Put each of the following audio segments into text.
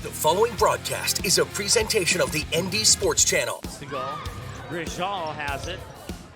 The following broadcast is a presentation of the ND Sports Channel. To go. Grishal has it.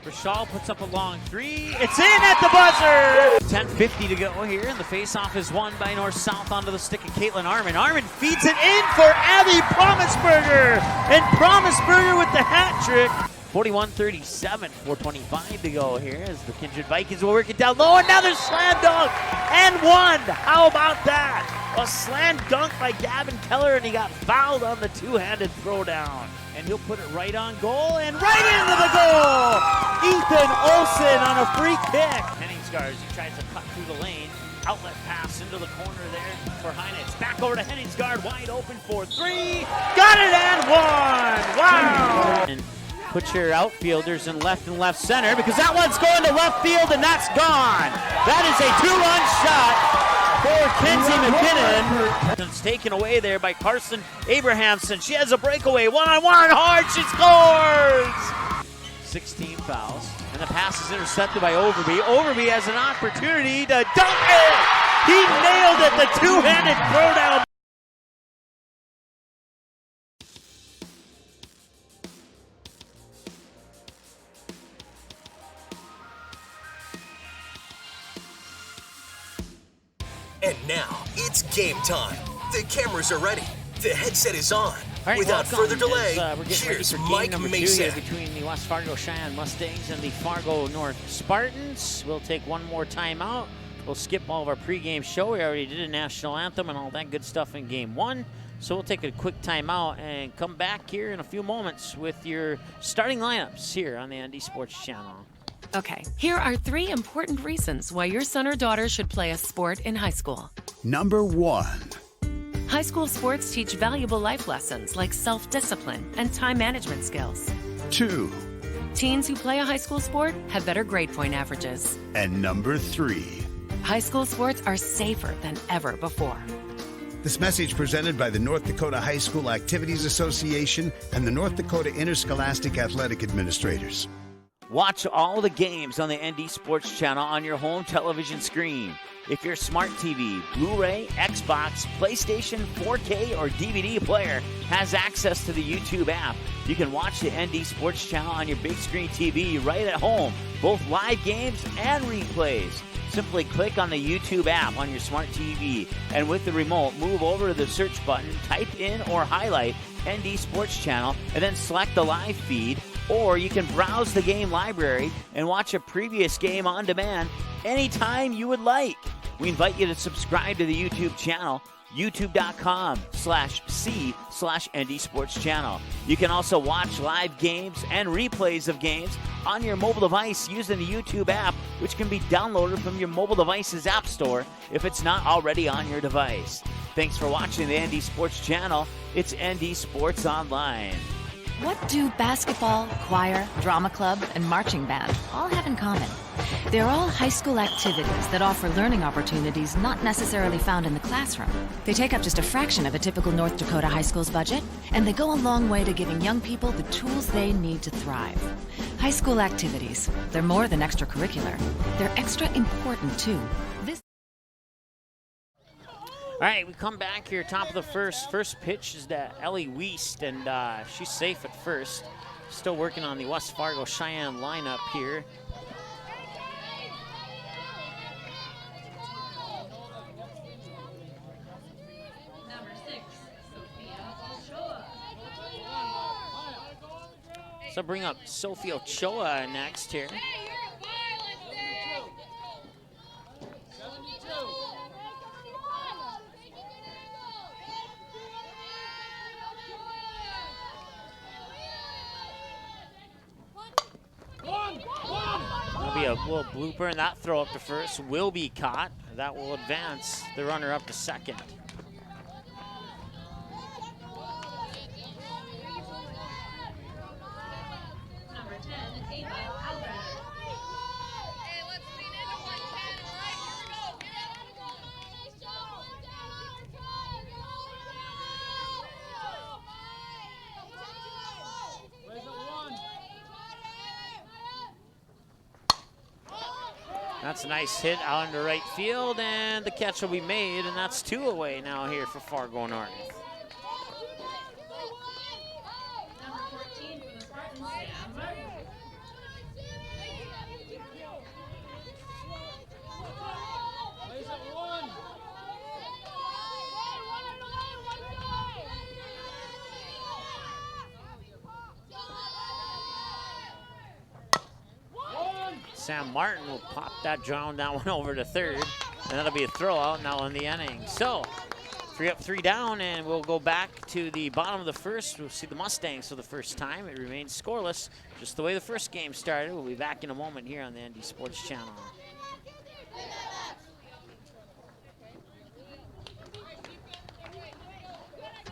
Grishal puts up a long three. It's in at the buzzer! 10:50 to go here, and the faceoff is won by North-South onto the stick of Caitlin Armin. Armin feeds it in for Abby Promisberger, and Promisberger with the hat trick. 41-37, 4:25 to go here as the Kindred Vikings will work it down low. Another slam dunk and one. How about that? A slam dunk by Gavin Keller, and he got fouled on the two-handed throwdown. And he'll put it right on goal and right into the goal. Ethan Olsen on a free kick. Henningsgaard, he tries to cut through the lane. Outlet pass into the corner there for Heinitz. Back over to Henningsgaard, wide open for three. Got it and one. Wow. And put your outfielders in left and left center because that one's going to left field and that's gone. That is a two-run shot for Kenzie McKinnon. It's taken away there by Carson Abrahamson. She has a breakaway, one-on-one, hard, she scores! 16 fouls, and the pass is intercepted by Overby. Overby has an opportunity to dunk it! He nailed it, the two-handed throwdown. And now, it's game time. The cameras are ready. The headset is on. Right, without further delay, we're getting ready here's for game Mike number Mason. 2 here between the West Fargo Cheyenne Mustangs and the Fargo North Spartans. We'll take one more timeout. We'll skip all of our pregame show. We already did a national anthem and all that good stuff in game 1. So we'll take a quick timeout and come back here in a few moments with your starting lineups here on the ND Sports Channel. Okay, here are 3 important reasons why your son or daughter should play a sport in high school. Number 1. High school sports teach valuable life lessons like self-discipline and time management skills. 2. Teens who play a high school sport have better grade point averages. And number 3. High school sports are safer than ever before. This message presented by the North Dakota High School Activities Association and the North Dakota Interscholastic Athletic Administrators. Watch all the games on the ND Sports Channel on your home television screen. If your smart TV, Blu-ray, Xbox, PlayStation, 4K, or DVD player has access to the YouTube app, you can watch the ND Sports Channel on your big screen TV right at home, both live games and replays. Simply click on the YouTube app on your smart TV, and with the remote, move over to the search button, type in or highlight ND Sports Channel, and then select the live feed. Or you can browse the game library and watch a previous game on demand anytime you would like. We invite you to subscribe to the YouTube channel, youtube.com/c/ND Sports Channel. You can also watch live games and replays of games on your mobile device using the YouTube app, which can be downloaded from your mobile device's app store if it's not already on your device. Thanks for watching the ND Sports Channel. It's ND Sports Online. What do basketball, choir, drama club, and marching band all have in common? They're all high school activities that offer learning opportunities not necessarily found in the classroom. They take up just a fraction of a typical North Dakota high school's budget, and they go a long way to giving young people the tools they need to thrive. High school activities, they're more than extracurricular. They're extra important, too. All right, we come back here, top of the first. First pitch is to Ellie Wiest, and she's safe at first. Still working on the West Fargo Cheyenne lineup here. So bring up Sophie Ochoa next here. There'll be a little blooper, and that throw up to first will be caught. That will advance the runner up to second. That's a nice hit out into right field, and the catch will be made, and that's 2 away now here for Fargo North. Sam Martin will pop that down over to third, and that'll be a throw out now in the inning. So 3 up, 3 down, and we'll go back to the bottom of the first. We'll see the Mustangs for the first time. It remains scoreless, just the way the first game started. We'll be back in a moment here on the ND Sports Channel.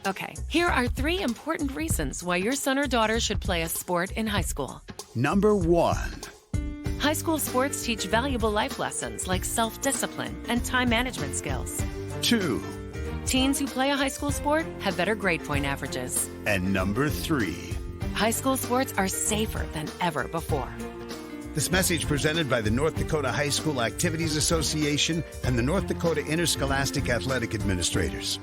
Okay, here are 3 important reasons why your son or daughter should play a sport in high school. Number 1. High school sports teach valuable life lessons like self-discipline and time management skills. 2. Teens who play a high school sport have better grade point averages. And number 3. High school sports are safer than ever before. This message presented by the North Dakota High School Activities Association and the North Dakota Interscholastic Athletic Administrators.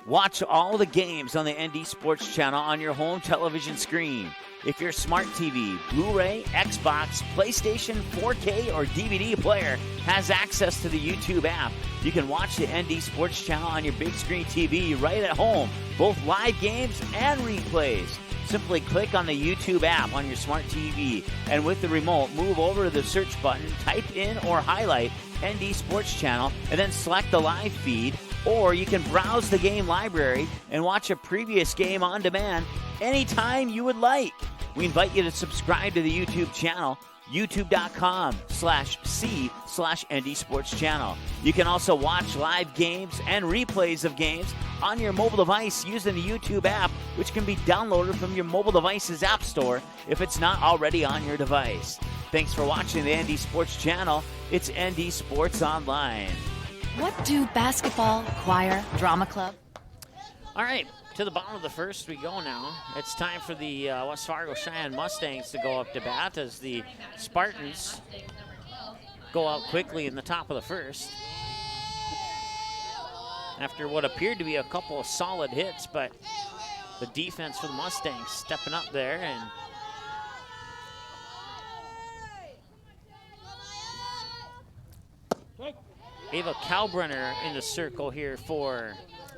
Watch all the games on the ND Sports Channel on your home television screen. If your smart TV, Blu-ray, Xbox, PlayStation, 4K, or DVD player has access to the YouTube app, you can watch the ND Sports Channel on your big screen TV right at home, both live games and replays. Simply click on the YouTube app on your smart TV, and with the remote, move over to the search button, type in or highlight ND Sports Channel, and then select the live feed. Or you can browse the game library and watch a previous game on demand anytime you would like. We invite you to subscribe to the YouTube channel, youtube.com/c/ND Sports Channel. You can also watch live games and replays of games on your mobile device using the YouTube app, which can be downloaded from your mobile device's app store if it's not already on your device. Thanks for watching the ND Sports Channel. It's ND Sports Online. What do basketball, choir, drama club? All right, to the bottom of the first we go now. It's time for the West Fargo Cheyenne Mustangs to go up to bat as the Spartans go out quickly in the top of the first. After what appeared to be a couple of solid hits, but the defense for the Mustangs stepping up there, and Ava Kalbrenner in the circle here for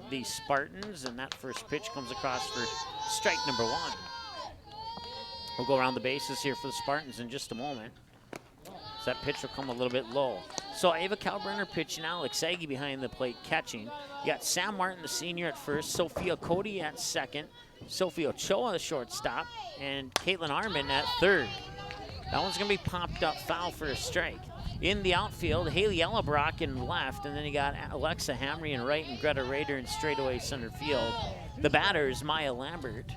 the Spartans, and that first pitch comes across for strike number 1. We'll go around the bases here for the Spartans in just a moment. So that pitch will come a little bit low. So Ava Kalbrenner pitching, Alex Aggie behind the plate catching. You got Sam Martin, the senior, at first, Sophia Cody at second, Sophie Ochoa, the shortstop, and Caitlin Armin at third. That one's going to be popped up foul for a strike. In the outfield, Haley Ellebrock in left, and then you got Alexa Hamry in right and Greta Rader in straightaway center field. The batters, Maya Lambert.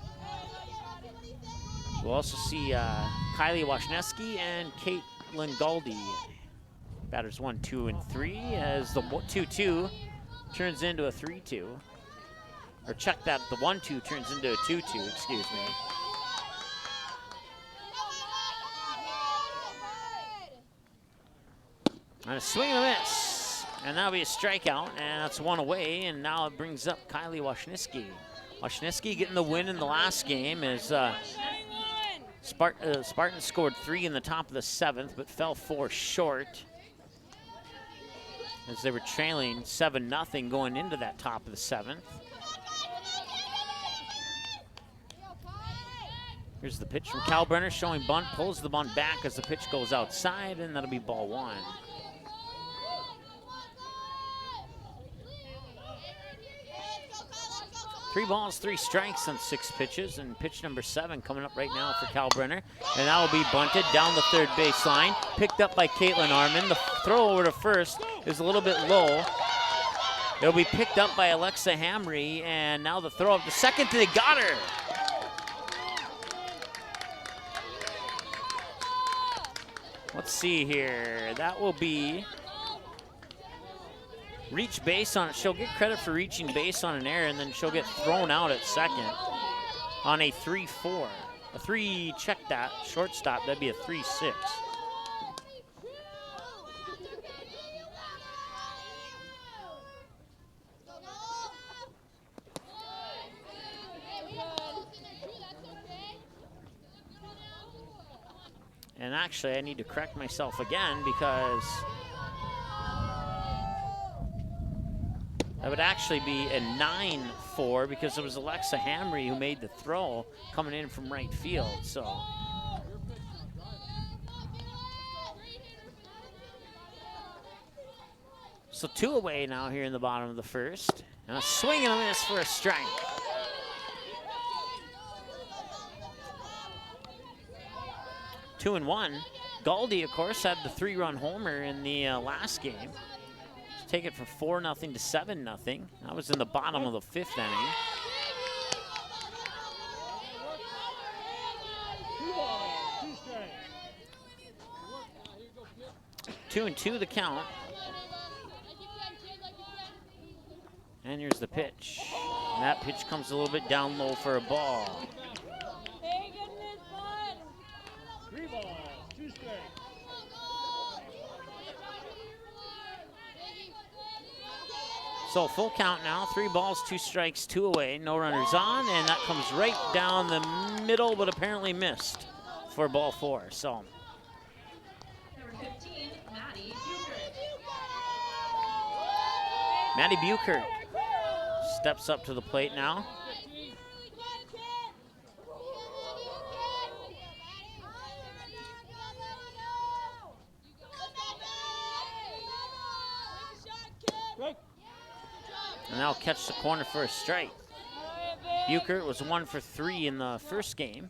We'll also see Kylie Washneski and Caitlin Galdi. Batters 1, 2, and 3 as the 2-2 turns into a 3-2. Or check that, the 1-2 turns into a 2-2, excuse me. And a swing and a miss, and that'll be a strikeout, and that's one away, and now it brings up Kylie Washneski. Washneski getting the win in the last game as Spartans scored 3 in the top of the 7th, but fell 4 short as they were trailing 7-0 going into that top of the 7th. Here's the pitch from Kalbrenner showing bunt, pulls the bunt back as the pitch goes outside, and that'll be ball 1. 3 balls, 3 strikes on 6 pitches, and pitch number 7 coming up right now for Kalbrenner. And that will be bunted down the third baseline, picked up by Caitlin Armin. The throw over to first is a little bit low. It'll be picked up by Alexa Hamry, and now the throw up to second, they got her. Let's see here, that will be reach base on it. She'll get credit for reaching base on an error, and then she'll get thrown out at second on a 3-4. A 3, check that, shortstop, that'd be a 3-6. And actually, I need to correct myself again because that would actually be a 9-4 because it was Alexa Hamry who made the throw coming in from right field. So So 2 away now here in the bottom of the first. And a swing and a miss for a strike. Two and one. Galdi, of course, had the 3-run homer in the last game. Take it from 4-0 to 7-0. That was in the bottom of the 5th inning. 2-2 the count. And here's the pitch. And that pitch comes a little bit down low for a ball. 3 balls, 2 strikes. So full count now, 3 balls, 2 strikes, 2 away, no runners on, and that comes right down the middle, but apparently missed for ball 4. So. Maddie Buchert steps up to the plate now. And now catch the corner for a strike. Buchert was 1 for 3 in the first game.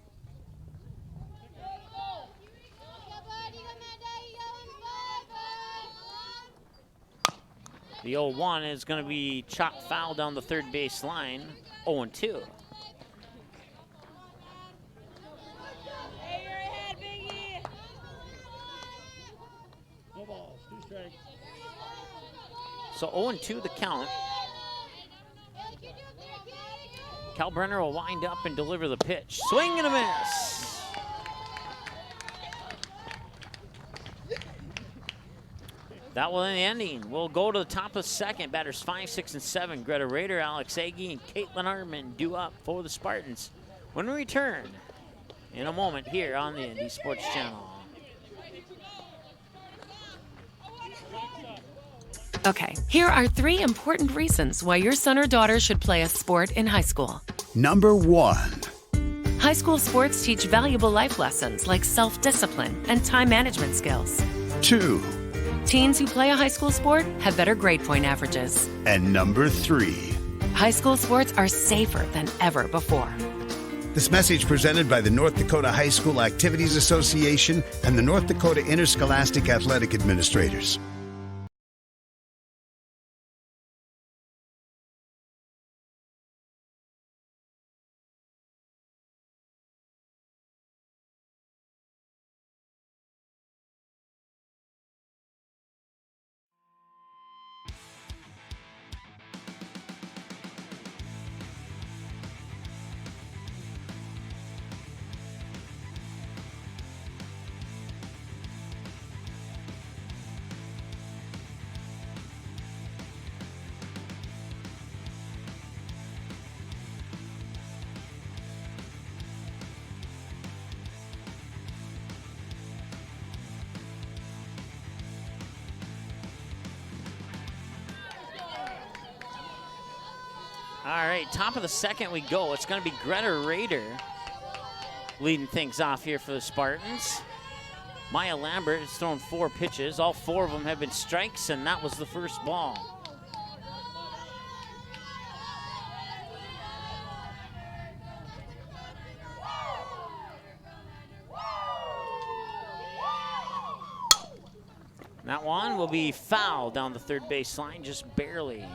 The 0-1 is going to be chopped foul down the third base line, 0-2. No balls, 2 strikes. So 0-2 the count. Cal Brenner will wind up and deliver the pitch. Swing and a miss. That will end the inning. We'll go to the top of the second. Batters 5, 6, and 7. Greta Rader, Alex Agee, and Caitlin Arman due up for the Spartans. When we return in a moment here on the Indy Sports Channel. Okay, here are 3 important reasons why your son or daughter should play a sport in high school. Number 1. High school sports teach valuable life lessons like self-discipline and time management skills. 2. Teens who play a high school sport have better grade point averages. And number 3. High school sports are safer than ever before. This message presented by the North Dakota High School Activities Association and the North Dakota Interscholastic Athletic Administrators. All right, top of the second we go. It's going to be Greta Rader leading things off here for the Spartans. Maya Lambert has thrown 4 pitches. All 4 of them have been strikes, and that was the first ball. That one will be foul down the third base line, just barely.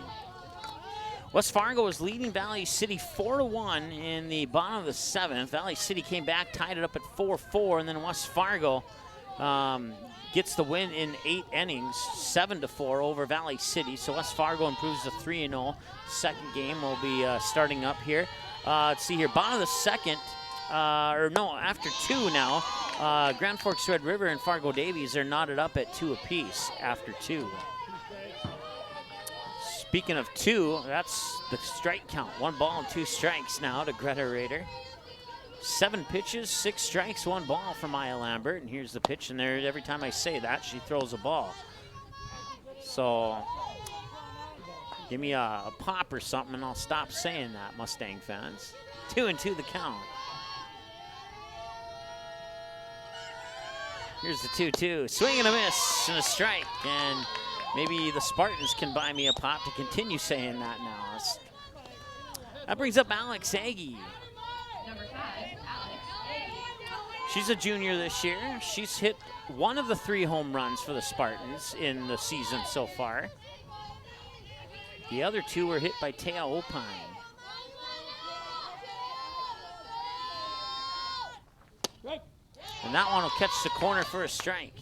West Fargo is leading Valley City 4-1 in the bottom of the 7th. Valley City came back, tied it up at 4-4, and then West Fargo gets the win in 8 innings, 7-4 over Valley City. So West Fargo improves to 3-0. Second game will be starting up here. Let's see here, bottom of the second, after 2 now. Grand Forks Red River and Fargo Davies are knotted up at 2 apiece after 2. Speaking of 2, that's the strike count. 1 ball and 2 strikes now to Greta Rader. 7 pitches, 6 strikes, 1 ball for Maya Lambert. And here's the pitch, and there, every time I say that, she throws a ball. So give me a pop or something, and I'll stop saying that, Mustang fans. 2-2 the count. Here's the 2-2. Swing and a miss and a strike. And Maybe the Spartans can buy me a pop to continue saying that now. That brings up Alex Aggie. Number 5, Alex. She's a junior this year. She's hit one of the 3 home runs for the Spartans in the season so far. The other 2 were hit by Taya Opine. And that one will catch the corner for a strike.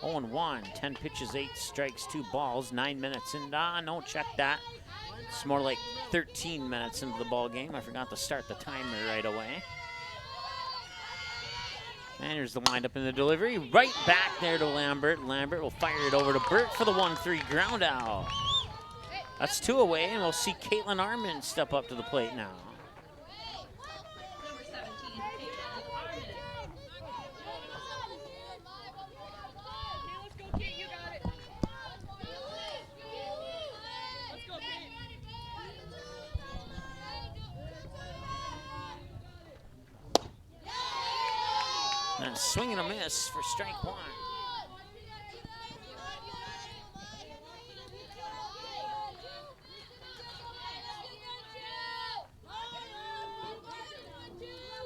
0-1, 10 pitches, 8 strikes, 2 balls, 9 minutes in. No, check that. It's more like 13 minutes into the ball game. I forgot to start the timer right away. And here's the windup in the delivery. Right back there to Lambert. Lambert will fire it over to Burt for the 1-3 ground out. That's 2 away, and we'll see Caitlin Armin step up to the plate now. Number 17, Caitlin Armin. Let's go, Kate. You got it. Let's go, Kate. And a swing and a miss for strike 1.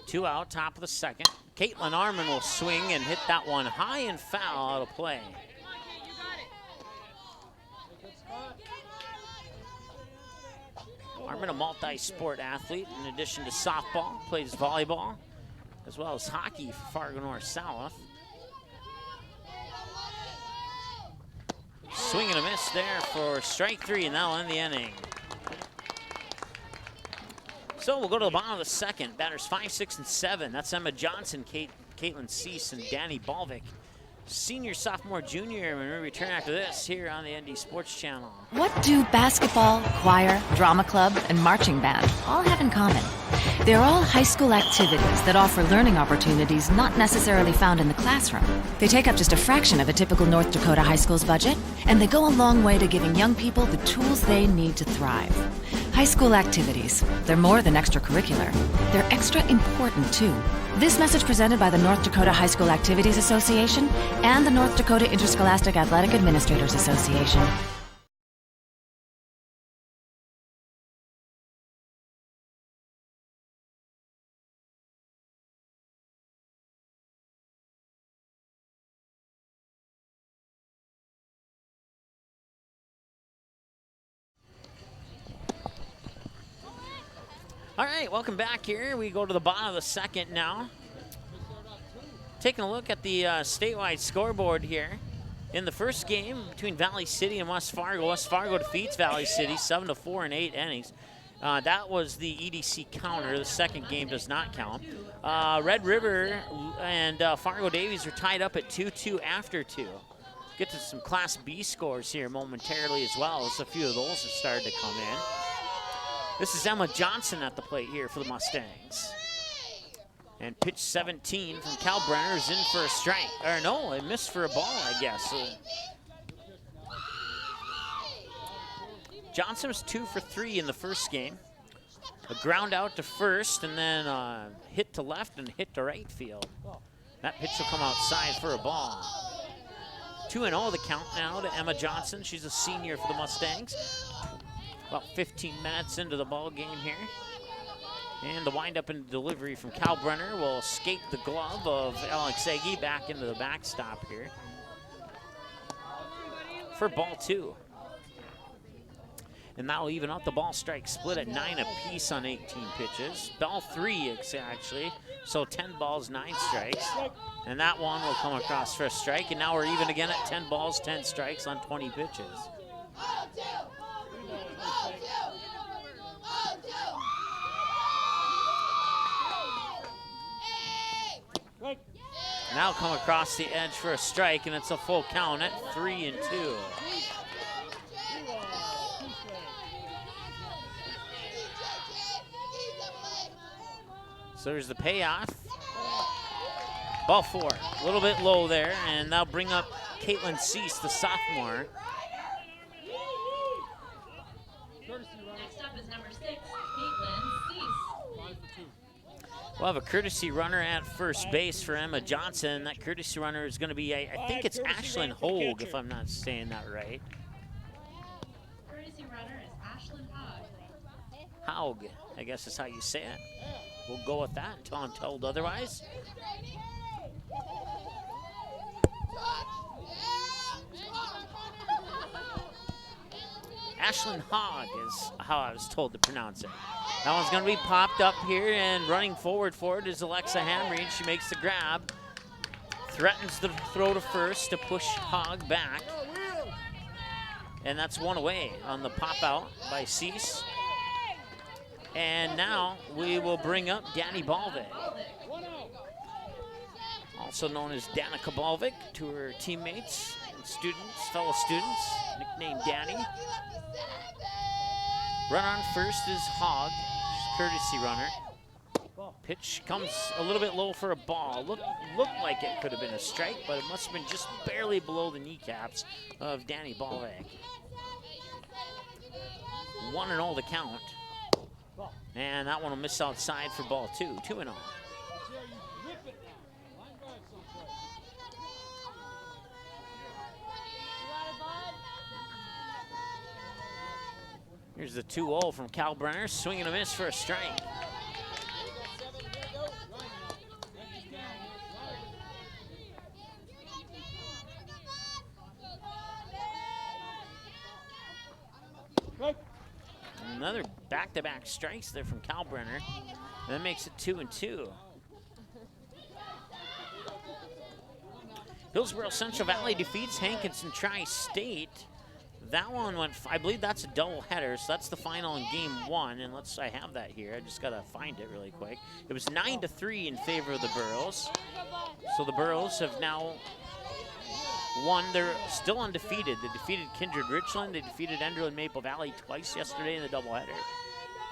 Two out, top of the second. Caitlin Armin will swing and hit that one high and foul out of play. Armin, a multi-sport athlete in addition to softball, plays volleyball, as well as hockey for Fargo North South. Swing and a miss there for strike 3, and that'll end the inning. So we'll go to the bottom of the second. Batters 5, 6, and 7. That's Emma Johnson, Caitlin Cease, and Danny Balvick. Senior, sophomore, junior, when we return after this here on the ND Sports Channel. What do basketball, choir, drama club, and marching band all have in common? They're all high school activities that offer learning opportunities not necessarily found in the classroom. They take up just a fraction of a typical North Dakota high school's budget, and they go a long way to giving young people the tools they need to thrive. High school activities, they're more than extracurricular. They're extra important, too. This message presented by the North Dakota High School Activities Association and the North Dakota Interscholastic Athletic Administrators Association. All right, welcome back here. We go to the bottom of the second now. Taking a look at the statewide scoreboard here. In the first game between Valley City and West Fargo defeats Valley City 7-4 in 8 innings. That was the EDC counter. The second game does not count. Red River and Fargo Davies are tied up at 2-2 after 2. Get to some Class B scores here momentarily as well, as a few of those have started to come in. This is Emma Johnson at the plate here for the Mustangs. And pitch 17 from Kalbrenner is in for a strike. Or no, it missed for a ball, I guess. Johnson was 2 for 3 in the first game. A ground out to first, and then hit to left and hit to right field. That pitch will come outside for a ball. 2-0 the count now to Emma Johnson. She's a senior for the Mustangs. About 15 minutes into the ball game here. And the windup and delivery from Kalbrenner will escape the glove of Alex Egi back into the backstop here for ball 2. And that'll even out the ball strike split at 9 apiece on 18 pitches. Ball 3 actually, so 10 balls, 9 strikes. And that one will come across for a strike. And now we're even again at 10 balls, 10 strikes on 20 pitches. Now come across the edge for a strike, and it's a full count at 3-2. So there's the payoff. Ball 4, a little bit low there, and that'll bring up Caitlin Cease, the sophomore. Next up is number 6, Caitlin Cease. We'll have a courtesy runner at first base for Emma Johnson. That courtesy runner is going to be, I think it's Ashlyn Hogue, if I'm not saying that right. Haug, I guess is how you say it. We'll go with that until I'm told otherwise. Ashlyn Haug is how I was told to pronounce it. That one's going to be popped up here, and running forward for it is Alexa Hamreed. She makes the grab, threatens the throw to first to push Haug back. And that's one away on the pop out by Cease. And now we will bring up Danny Balvik, also known as Danica Balvik to her teammates and students, fellow students, nicknamed Danny. Run on first is Haug, courtesy runner. Pitch comes a little bit low for a ball. Looked like it could have been a strike, but it must have been just barely below the kneecaps of Danny Balvik. 1-0 the count. And that one will miss outside for ball 2, 2-0. Here's the 2-0 from Cal Brenner, swing and a miss for a strike. Another back-to-back strikes there from Cal Brenner. And that makes it 2-2. Hillsborough Central Valley defeats Hankinson Tri-State. That one went, I believe that's a doubleheader, so that's the final in game 1. And I have that here. I just gotta find it really quick. It was 9-3 in favor of the Burros. So the Burros have now won. They're still undefeated. They defeated Kindred Richland. They defeated Enderlin Maple Valley twice yesterday in the doubleheader.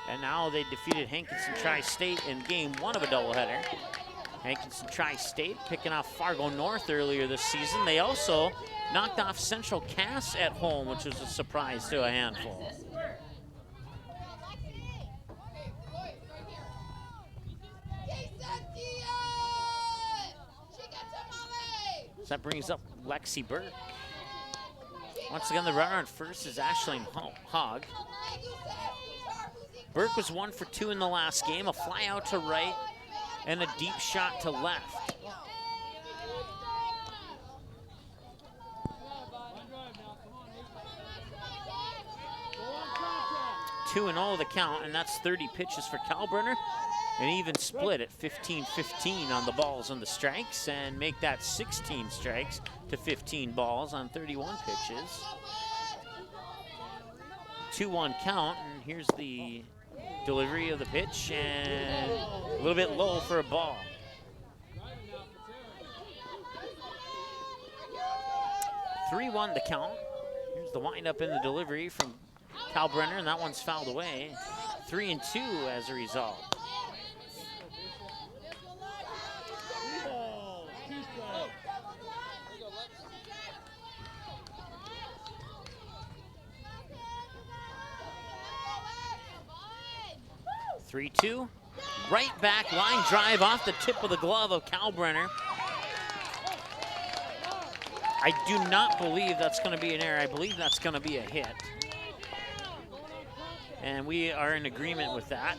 And now they defeated Hankinson Tri-State in game 1 of a doubleheader. Hankinson Tri-State picking off Fargo North earlier this season. They also knocked off Central Cass at home, which was a surprise to a handful. So that brings up Lexi Burke. Once again, the runner on first is Ashlyn Haug. Burke was 1 for 2 in the last game, a fly out to right and a deep shot to left. Two and 0 the count, and that's 30 pitches for Kalbrenner. An even split at 15-15 on the balls and the strikes, and make that 16 strikes to 15 balls on 31 pitches. 2-1 count, and here's the delivery of the pitch, and a little bit low for a ball. Three-1 the count. Here's the windup in the delivery from Kalbrenner, and that one's fouled away. 3-2 as a result. Three-two, right back line drive off the tip of the glove of Kalbrenner. I do not believe that's going to be an error. I believe that's going to be a hit. And we are in agreement with that.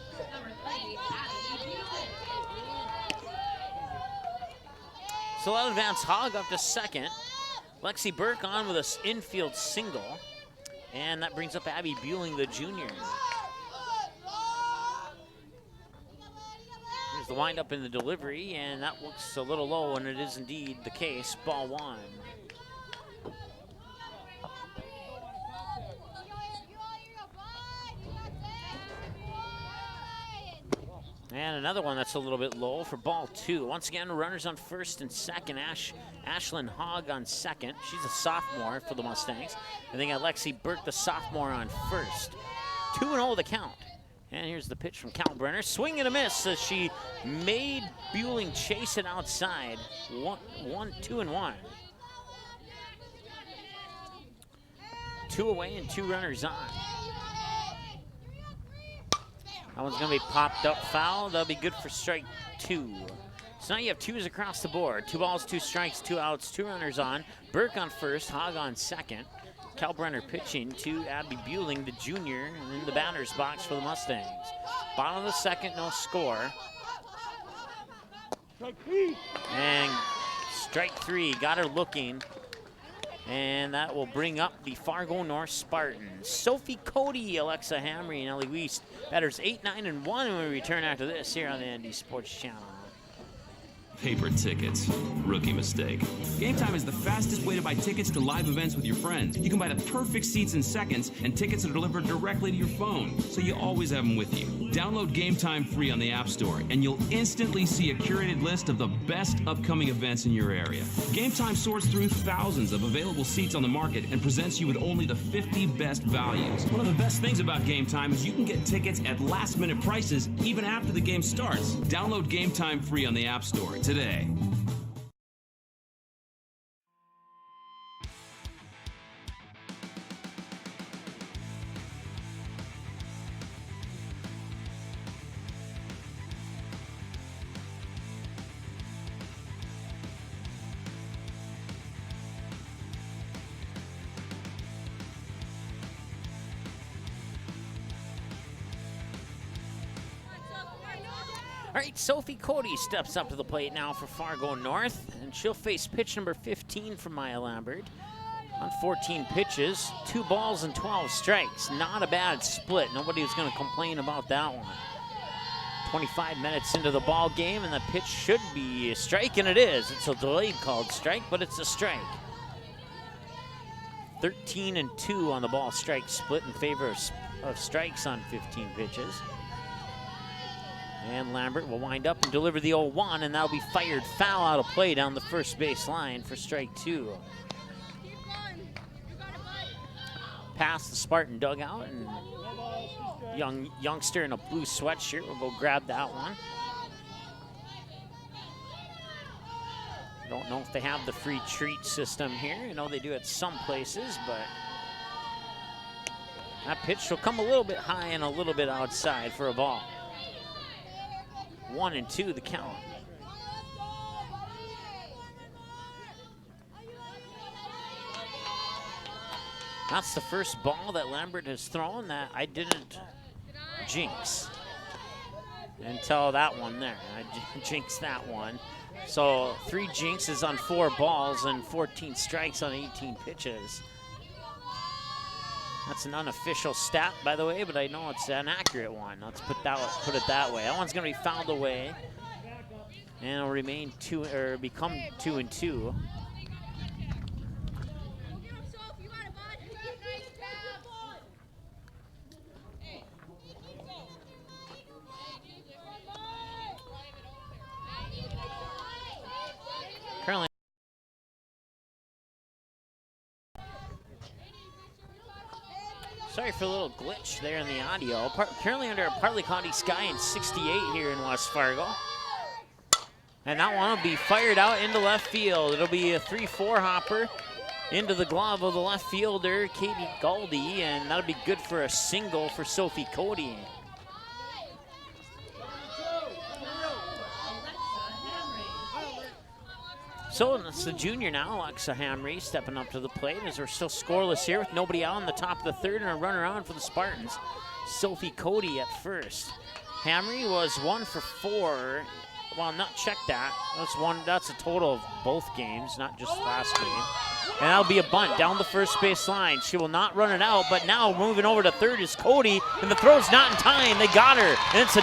So that'll advance Haug up to second. Lexi Burke on with an infield single. And that brings up Abby Bueling, the junior. Here's the windup in the delivery, and that looks a little low, and it is indeed the case. Ball one. And another one that's a little bit low for ball two. Once again, runners on first and second. Ashlyn Haug on second. She's a sophomore for the Mustangs. And they got Lexi Burke, the sophomore, on first. 2-0 the count. And here's the pitch from Kalbrenner. Swing and a miss as she made Bueling chase it outside. 2-1. 2 away and 2 runners on. That one's going to be popped up foul. That'll be good for strike 2. So now you have 2s across the board. 2 balls, 2 strikes, 2 outs, 2 runners on. Burke on first, Haug on second. Kalbrenner pitching to Abby Bueling, the junior, in the batter's box for the Mustangs. Bottom of the second, no score. And strike three, got her looking. And that will bring up the Fargo North Spartans. Sophie Cody, Alexa Hamry, and Ellie Wiest. Batters 8, 9, and 1 when we return after this here on the ND Sports Channel. Paper tickets. Rookie mistake. Game Time is the fastest way to buy tickets to live events with your friends. You can buy the perfect seats in seconds, and tickets are delivered directly to your phone, so you always have them with you. Download Game Time free on the App Store, and you'll instantly see a curated list of the best upcoming events in your area. Game Time sorts through thousands of available seats on the market and presents you with only the 50 best values. One of the best things about Game Time is you can get tickets at last-minute prices even after the game starts. Download Game Time free on the App Store today. All right, Sophie Cody steps up to the plate now for Fargo North, and she'll face pitch number 15 from Maya Lambert. On 14 pitches, 2 balls and 12 strikes. Not a bad split. Nobody was going to complain about that one. 25 minutes into the ball game, and the pitch should be a strike, and it is. It's a delayed called strike, but it's a strike. 13 and 2 on the ball strike split in favor of strikes on 15 pitches. And Lambert will wind up and deliver the 0-1, and that'll be fired foul out of play down the first base line for strike 2. Past the Spartan dugout, and youngster in a blue sweatshirt will go grab that one. Don't know if they have the free treat system here. You know they do at some places, but that pitch will come a little bit high and a little bit outside for a ball. 1-2 the count. That's the first ball that Lambert has thrown that I didn't jinx until that one there. I jinxed that one. So 3 jinxes on 4 balls and 14 strikes on 18 pitches. That's an unofficial stat, by the way, but I know it's an accurate one. Let's put it that way. That one's going to be fouled away, and it'll remain become 2-2. Currently. Sorry for a little glitch there in the audio. Currently under a partly cloudy sky in 68 here in West Fargo. And that one will be fired out into left field. It'll be a 3-4 hopper into the glove of the left fielder, Katie Galdi, and that'll be good for a single for Sophie Cody. So it's the junior now, Alexa Hamry, stepping up to the plate as we're still scoreless here with nobody out in the top of the third and a runner on for the Spartans. Sophie Cody at first. Hamry was 1 for 4. Well, not check that. That's a total of both games, not just last game. And that'll be a bunt down the first base line. She will not run it out, but now moving over to third is Cody, and the throw's not in time. They got her, and it's a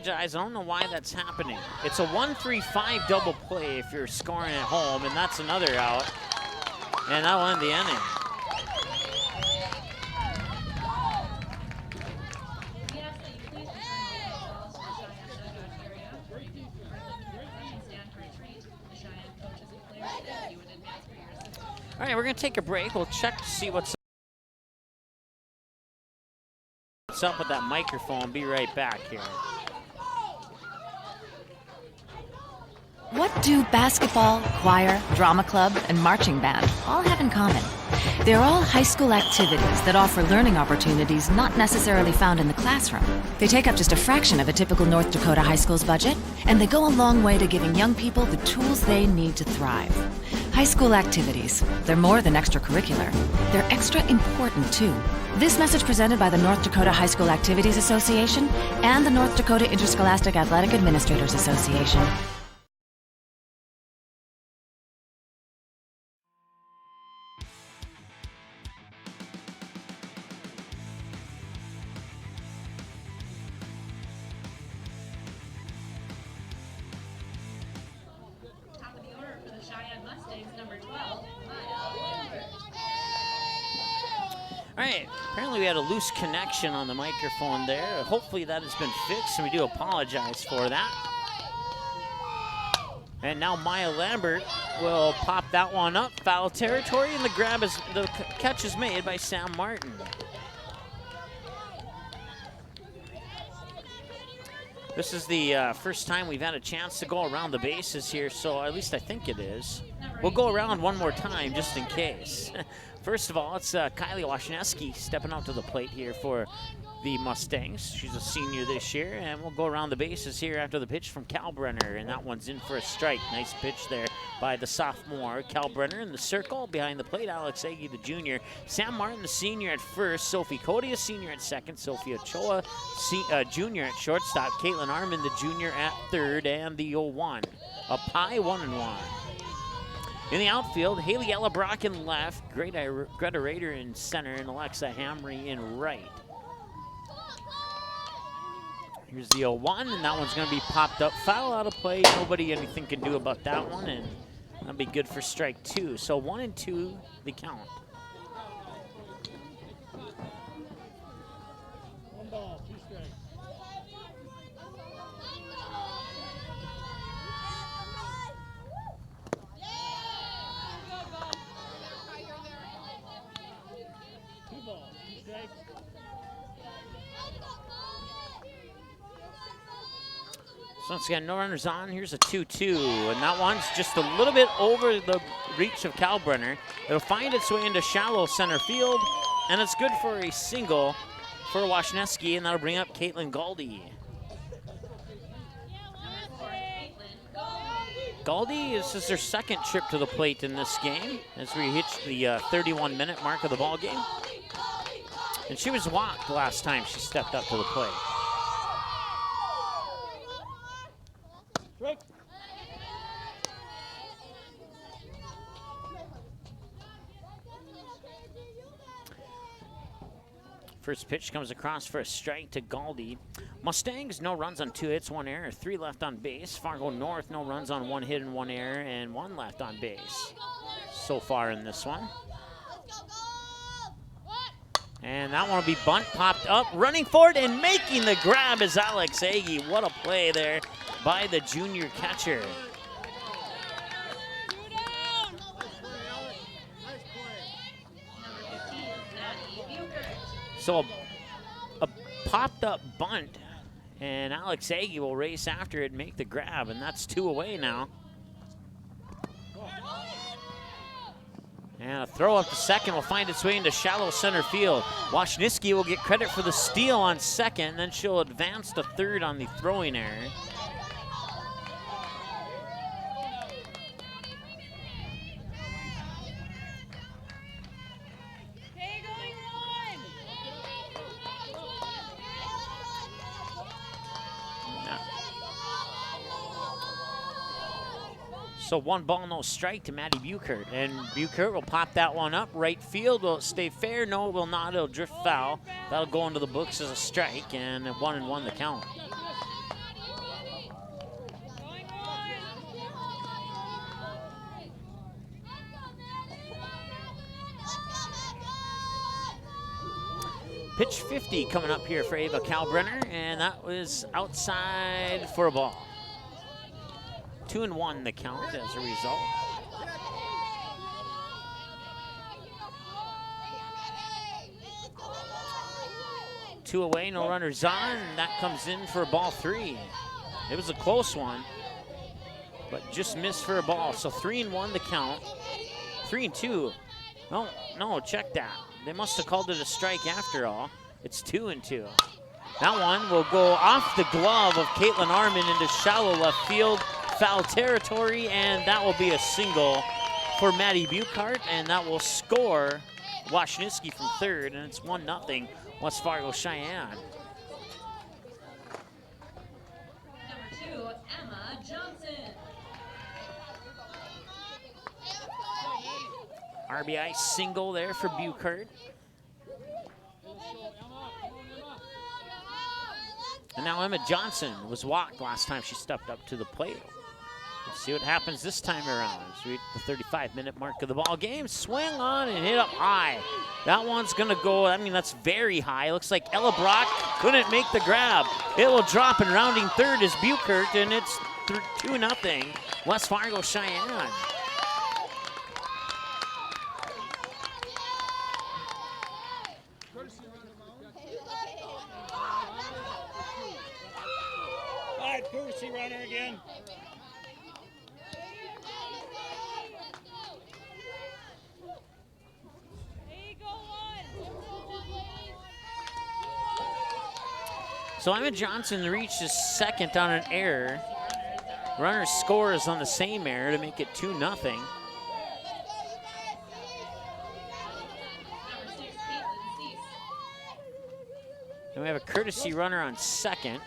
I don't know why that's happening. It's a 1-3-5 double play if you're scoring at home, and that's another out. And that'll end the inning. All right, we're going to take a break. We'll check to see what's up with that microphone. Be right back here. What do basketball, choir, drama club, and marching band all have in common? They're all high school activities that offer learning opportunities not necessarily found in the classroom. They take up just a fraction of a typical North Dakota high school's budget, and they go a long way to giving young people the tools they need to thrive. High school activities, they're more than extracurricular. They're extra important, too. This message presented by the North Dakota High School Activities Association and the North Dakota Interscholastic Athletic Administrators Association. Top of the order for the Sheyenne Mustangs, number 12. All right, apparently we had a loose connection on the microphone there. Hopefully that has been fixed, and we do apologize for that. And now Maya Lambert will pop that one up. Foul territory, and the catch is made by Sam Martin. This is the first time we've had a chance to go around the bases here, so at least I think it is. We'll go around one more time just in case. First of all, it's Kylie Washneski stepping out to the plate here for the Mustangs. She's a senior this year, and we'll go around the bases here after the pitch from Kalbrenner, and that one's in for a strike. Nice pitch there by the sophomore. Kalbrenner in the circle. Behind the plate, Alex Agi, the junior. Sam Martin, the senior at first. Sophie Cody, a senior at second. Sophia Choa, junior at shortstop. Caitlin Armin, the junior at third, and the 0-1. Up high, 1-1. In the outfield, Haley Ellabrock in left, Greta Rader in center, and Alexa Hamry in right. Here's the 0-1, and that one's going to be popped up. Foul out of play. Nobody anything can do about that one, and that'll be good for strike two. So 1-2, the count. One ball, 2 strikes. So once again, no runners on. Here's a 2-2, and that one's just a little bit over the reach of Kalbrenner. It'll find its way into shallow center field, and it's good for a single for Washneski, and that'll bring up Caitlin Galdi. Galdi, this is her second trip to the plate in this game as we hit the 31-minute mark of the ball game. And she was walked last time she stepped up to the plate. Strike. First pitch comes across for a strike to Galdi. Mustangs, no runs on 2 hits, 1 error, 3 left on base. Fargo North, no runs on 1 hit and 1 error, and 1 left on base so far in this one. And that one will be bunt, popped up, running forward and making the grab is Alex Agi. What a play there by the junior catcher. So a popped up bunt, and Alex Agi will race after it and make the grab, and that's 2 away now. And a throw up to second will find its way into shallow center field. Washneski will get credit for the steal on second, and then she'll advance to third on the throwing error. So 1 ball, no strike to Maddie Buchert. And Buchert will pop that one up. Right field, will it stay fair? No, it will not. It'll drift foul. That'll go into the books as a strike, and 1-1 the count. Pitch 50 coming up here for Ava Kalbrenner, and that was outside for a ball. 2-1 the count as a result. 2 away, no runners on, and that comes in for a ball 3. It was a close one, but just missed for a ball. So 3-1 the count. 3-2. No, check that. They must have called it a strike after all. It's 2-2. That one will go off the glove of Caitlin Armin into shallow left field, foul territory, and that will be a single for Maddie Buchart, and that will score Washniewski from third, and it's 1-0 West Fargo Cheyenne. Number 2, Emma Johnson. RBI single there for Buchart. And now Emma Johnson was walked last time she stepped up to the plate. Let's see what happens this time around. As we reach the 35-minute mark of the ball game. Swing on and hit up high. That one's gonna go, I mean, that's very high. Looks like Ella Brock couldn't make the grab. It will drop, and rounding third is Buchart, and it's 2-0 West Fargo Cheyenne. Courtesy runner again. So Emma Johnson reaches second on an error. Runner scores on the same error to make it 2-0. And we have a courtesy runner on second.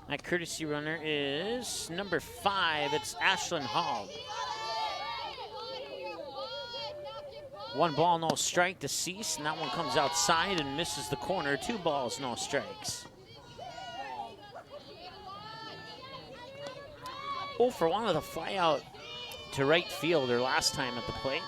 That courtesy runner is number 5. It's Ashlyn Hall. 1 ball, no strike to Cease, and that one comes outside and misses the corner. 2 balls, no strikes. 0 for 1 with a fly out to right field her last time at the plate.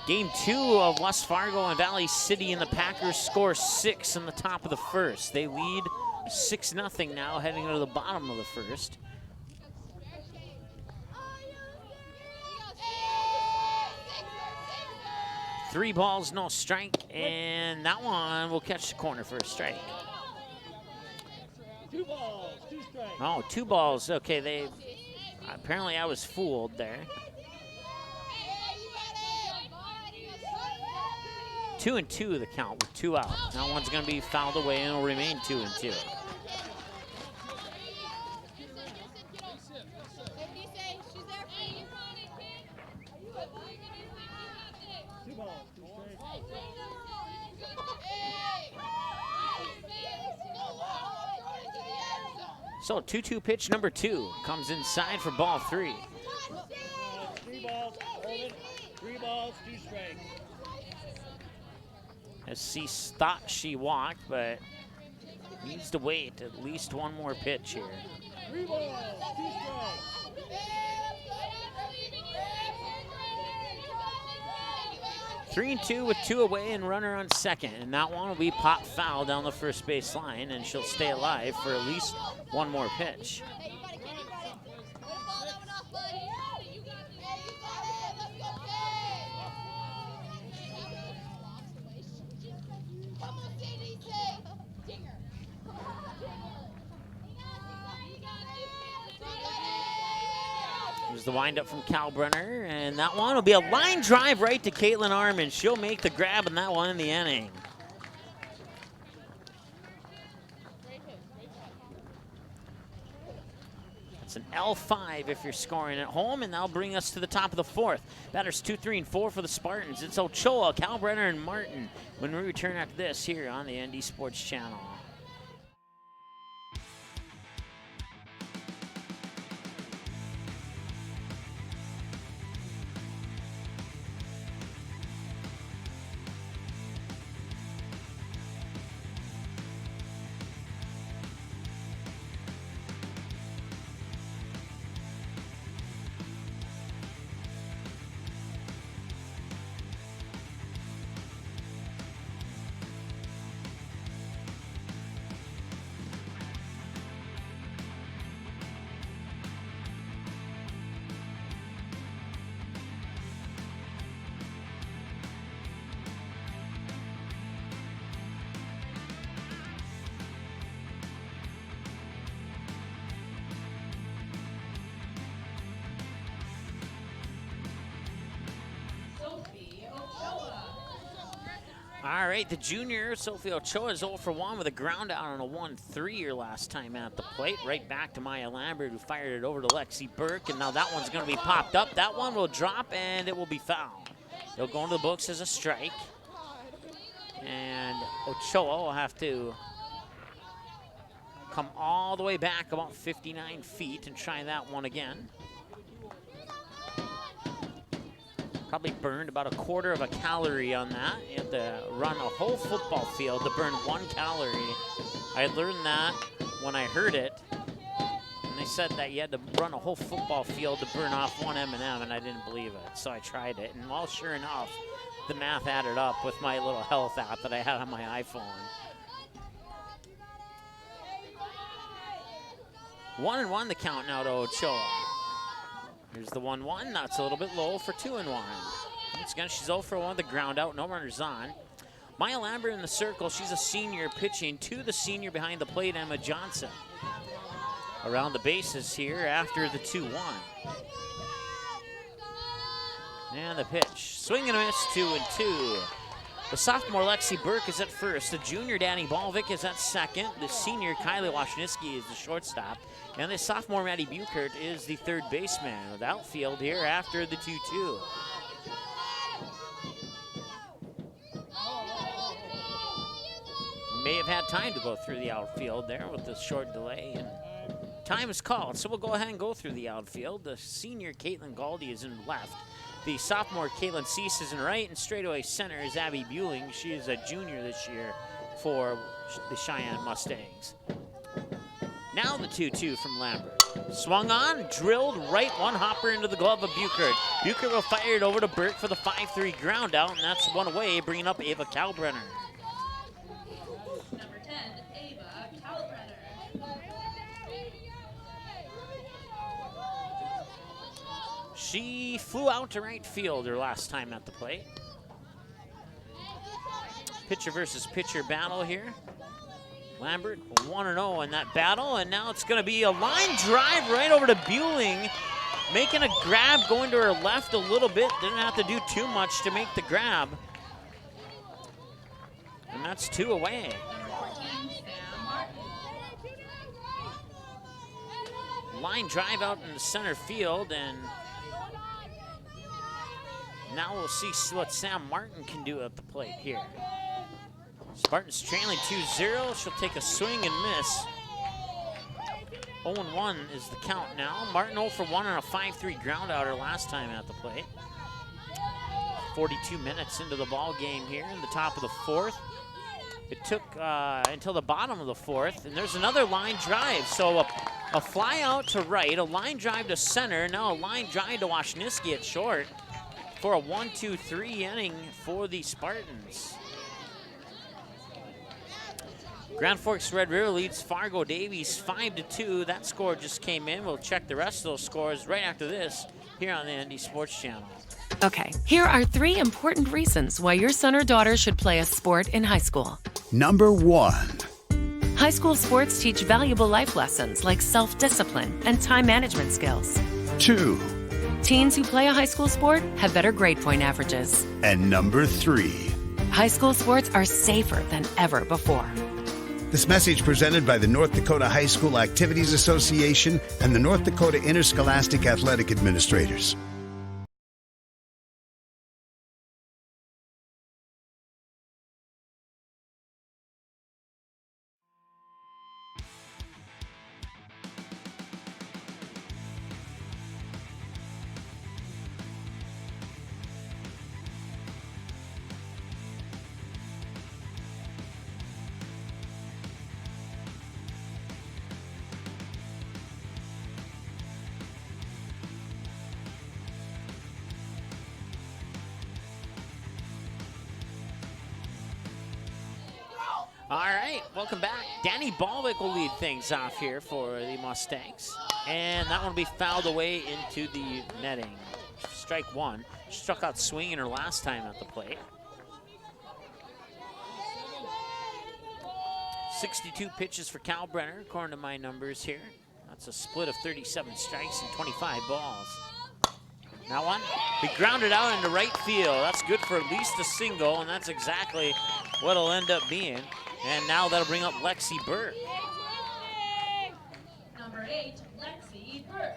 Game 2 of West Fargo and Valley City, and the Packers score 6 in the top of the first. They lead 6-0 now, heading into the bottom of the first. Three balls, no strike, and that one will catch the corner for a strike. 2 balls, 2 strikes. Oh, 2 balls. Okay, apparently I was fooled there. 2-2 the count with 2 out. That one's going to be fouled away and it'll remain 2-2. So 2-2 pitch number 2 comes inside for ball 3. 3 balls, hold it. 3 balls, 2 strikes. As Cease thought she walked, but needs to wait at least 1 more pitch here. 3 balls, 2 strikes. 3-2 with 2 away and runner on second, and that one will be popped foul down the first base line, and she'll stay alive for at least 1 more pitch. There's the windup from Kalbrenner, and that one will be a line drive right to Caitlin Armin. She'll make the grab on that one in the inning. It's an L5 if you're scoring at home, and that'll bring us to the top of the 4th. Batters 2, 3, and 4 for the Spartans. It's Ochoa, Kalbrenner, and Martin when we return after this here on the ND Sports Channel. All right, the junior, Sophie Ochoa, is 0 for 1 with a ground out on a 1-3 last time at the plate. Right back to Maya Lambert, who fired it over to Lexi Burke, and now that one's going to be popped up. That one will drop, and it will be fouled. It'll go into the books as a strike. And Ochoa will have to come all the way back about 59 feet and try that one again. Probably burned about a quarter of a calorie on that. You have to run a whole football field to burn 1 calorie. I learned that when I heard it. And they said that you had to run a whole football field to burn off 1 M&M, and I didn't believe it. So I tried it, and well, sure enough, the math added up with my little health app that I had on my iPhone. 1-1 the count now to Ochoa. Here's the 1-1. That's a little bit low for 2-1. Once again, she's 0 for 1 with the ground out. No runners on. Maya Lambert in the circle. She's a senior pitching to the senior behind the plate, Emma Johnson. Around the bases here after the 2-1. And the pitch. Swing and a miss, 2-2. The sophomore Lexi Burke is at first. The junior Danny Balvick is at second. The senior Kylie Washniewski is the shortstop. And the sophomore Maddie Buchert is the third baseman. With outfield here after the 2-2. May have had time to go through the outfield there with the short delay. And time is called, so we'll go ahead and go through the outfield. The senior Caitlin Galdi is in left. The sophomore Caitlin Cease is in right, and straightaway center is Abby Bueling. She is a junior this year for the Cheyenne Mustangs. Now the 2-2 from Lambert. Swung on, drilled right, one hopper into the glove of Buchert. Buchert will fire it over to Burke for the 5-3 ground out, and that's one away, bringing up Ava Kalbrenner. Number 10, Ava Kalbrenner. She flew out to right field her last time at the plate. Pitcher versus pitcher battle here. Lambert 1-0 in that battle, and now it's going to be a line drive right over to Bueling, making a grab, going to her left a little bit. Didn't have to do too much to make the grab. And that's 2 away. Line drive out in the center field, and now we'll see what Sam Martin can do at the plate here. Spartans trailing 2-0. She'll take a swing and miss. 0-1 is the count now. Martin 0 for 1 on a 5-3 ground out her last time at the plate. 42 minutes into the ball game here in the top of the 4th. It took until the bottom of the 4th, and there's another line drive. So a fly out to right, a line drive to center, now a line drive to Washniewski at short for a 1-2-3 inning for the Spartans. Grand Forks Red River leads Fargo Davies 5-2. That score just came in. We'll check the rest of those scores right after this here on the ND Sports Channel. Okay, here are 3 important reasons why your son or daughter should play a sport in high school. Number 1. High school sports teach valuable life lessons like self-discipline and time management skills. 2. Teens who play a high school sport have better grade point averages. And number 3. High school sports are safer than ever before. This message presented by the North Dakota High School Activities Association and the North Dakota Interscholastic Athletic Administrators. All right, welcome back. Danny Balvick will lead things off here for the Mustangs. And that one will be fouled away into the netting. Strike 1. She struck out swinging her last time at the plate. 62 pitches for Kalbrenner, according to my numbers here. That's a split of 37 strikes and 25 balls. That one, he grounded out into right field. That's good for at least a single, and that's exactly what it'll end up being. And now that'll bring up Lexi Burke. Number 8, Lexi Burke.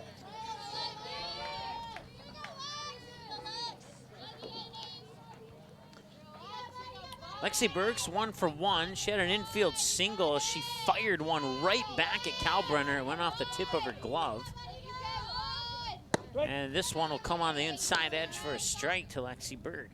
Lexi Burke's 1 for 1. She had an infield single. She fired one right back at Kalbrenner. It went off the tip of her glove. And this one will come on the inside edge for a strike to Lexi Burke.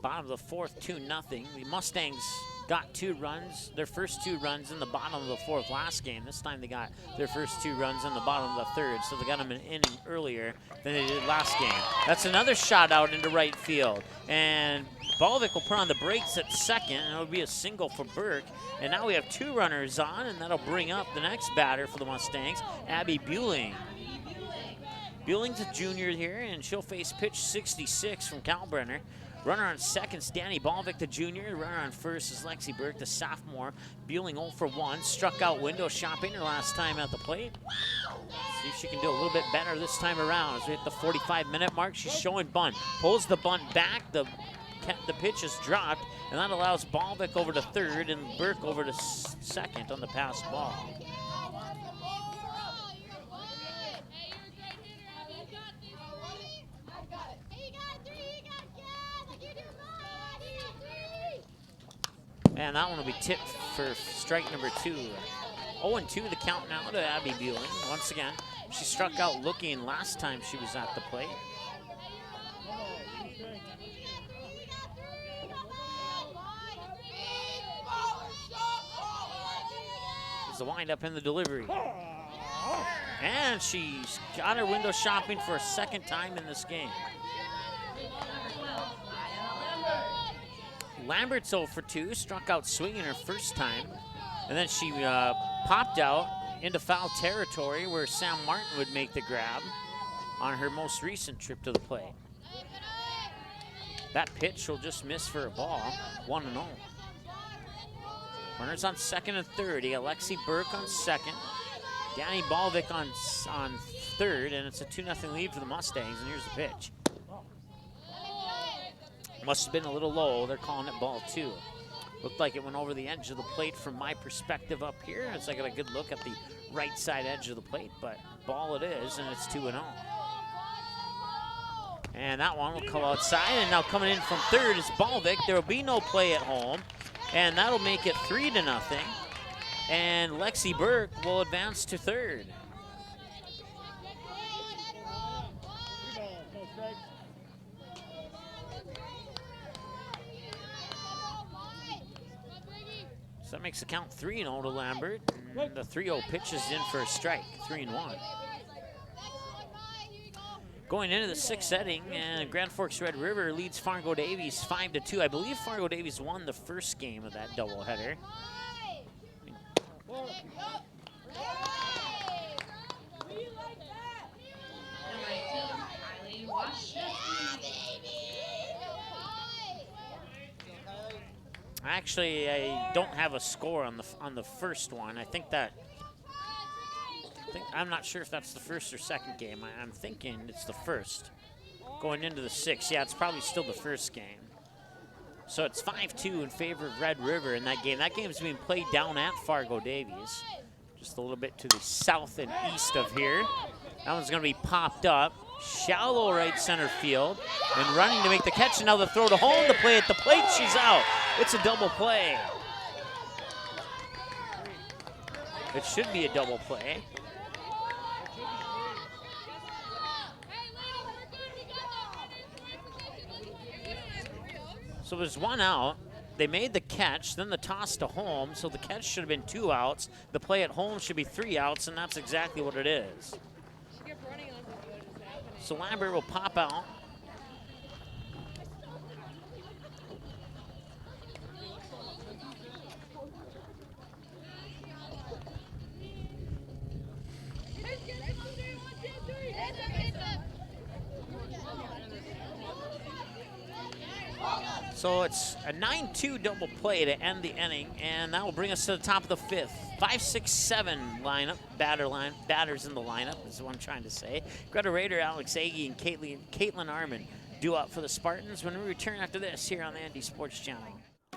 Bottom of the fourth, 2-0. The Mustangs got 2 runs, their first 2 runs in the bottom of the fourth last game. This time they got their first 2 runs in the bottom of the third, so they got them an inning earlier than they did last game. That's another shot out into right field. And Balvick will put on the brakes at second, and it'll be a single for Burke. And now we have 2 runners on, and that'll bring up the next batter for the Mustangs, Abby Bueling. Bueling's a junior here, and she'll face pitch 66 from Kalbrenner. Runner on second is Danny Balvick, the junior. Runner on first is Lexi Burke, the sophomore. Bueling 0 for 1, struck out window shopping her last time at the plate. See if she can do a little bit better this time around. As we hit the 45-minute mark, she's showing bunt. Pulls the bunt back, the pitch is dropped, and that allows Balvick over to third and Burke over to second on the pass ball. And that one will be tipped for strike number 2. 0-2 the count now to Abby Bueling. Once again, she struck out looking last time she was at the plate. There's the windup in the delivery. And she's got her window shopping for a second time in this game. Lambert's 0 for 2, struck out swinging her first time. And then she popped out into foul territory where Sam Martin would make the grab on her most recent trip to the plate. That pitch will just miss for a ball, 1-0. Runners on second and third. You got Lexi Burke on second, Danny Balvick on third, and it's a 2-0 lead for the Mustangs, and here's the pitch. Must have been a little low. They're calling it ball 2. Looked like it went over the edge of the plate from my perspective up here. As I got a good look at the right side edge of the plate, but ball it is, and it's 2-0. And that one will come outside, and now coming in from third is Balvick. There will be no play at home, and that'll make it 3-0. And Lexi Burke will advance to third. So that makes the count 3-0 to Lambert. And the 3-0 pitch is in for a strike, 3-1. Going into the 6th inning, and Grand Forks Red River leads Fargo Davies 5-2. I believe Fargo Davies won the first game of that doubleheader. Actually, I don't have a score on the first one. I'm not sure if that's the first or second game. I'm thinking it's the first. Going into the 6th, yeah, it's probably still the first game. So it's 5-2 in favor of Red River in that game. That game's being played down at Fargo Davies, just a little bit to the south and east of here. That one's going to be popped up. Shallow right center field, and running to make the catch. And now the throw to home, the play at the plate, she's out. It's a double play. It should be a double play. So there's 1 out. They made the catch, then the toss to home, so the catch should have been 2 outs. The play at home should be 3 outs, and that's exactly what it is. So Lambert will pop out. So it's a 9-2 double play to end the inning, and that will bring us to the top of the 5th. 5-6-7 lineup, batters in the lineup is what I'm trying to say. Greta Rader, Alex Agee, and Caitlin Armin due up for the Spartans when we return after this here on the ND Sports Channel.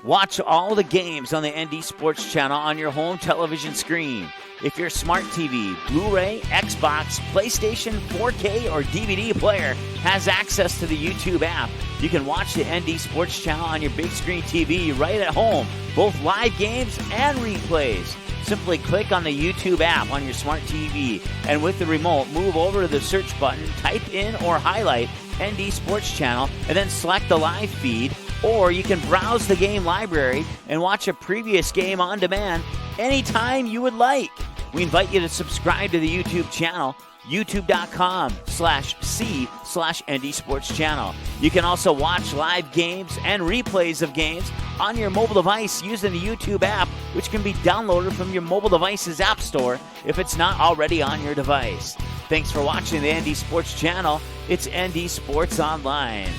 Watch all the games on the ND Sports Channel on your home television screen. If your smart TV, Blu-ray, Xbox, PlayStation, 4K, or DVD player has access to the YouTube app, you can watch the ND Sports Channel on your big screen TV right at home, both live games and replays. Simply click on the YouTube app on your smart TV, and with the remote, move over to the search button, type in or highlight ND Sports Channel, and then select the live feed. Or you can browse the game library and watch a previous game on demand anytime you would like. We invite you to subscribe to the YouTube channel, youtube.com/c/ND Sports Channel. You can also watch live games and replays of games on your mobile device using the YouTube app, which can be downloaded from your mobile device's app store if it's not already on your device. Thanks for watching the ND Sports Channel. It's ND Sports Online.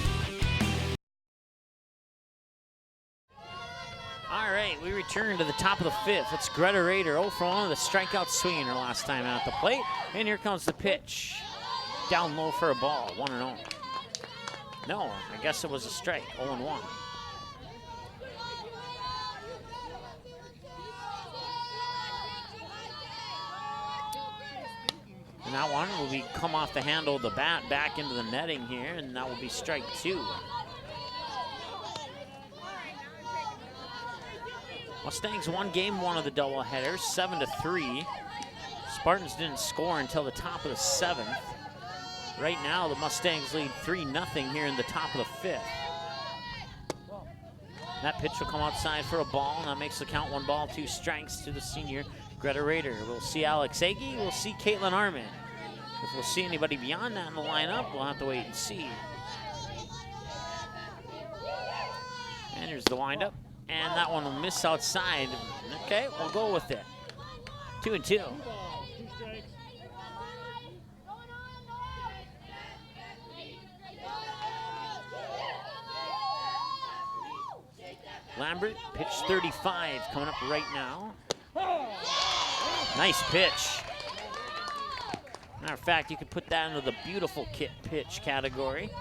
All right, we return to the top of the 5th. It's Greta Rader, 0 for 1 with a strikeout swinging her last time out at the plate. And here comes the pitch. Down low for a ball, 1-0. No, I guess it was a strike, 0-1. And that one will be come off the handle of the bat back into the netting here, and that will be strike 2. Mustangs won game 1 of the doubleheader, 7-3. Spartans didn't score until the top of the 7th. Right now, the Mustangs lead 3-0 here in the top of the 5th. That pitch will come outside for a ball, and that makes the count 1 ball, 2 strikes to the senior Greta Rader. We'll see Alex Agee, we'll see Caitlin Armin. If we'll see anybody beyond that in the lineup, we'll have to wait and see. And here's the windup. And that one will miss outside. Okay, we'll go with it. 2-2. Lambert, pitch 35 coming up right now. Nice pitch. Matter of fact, you could put that into the beautiful pitch category.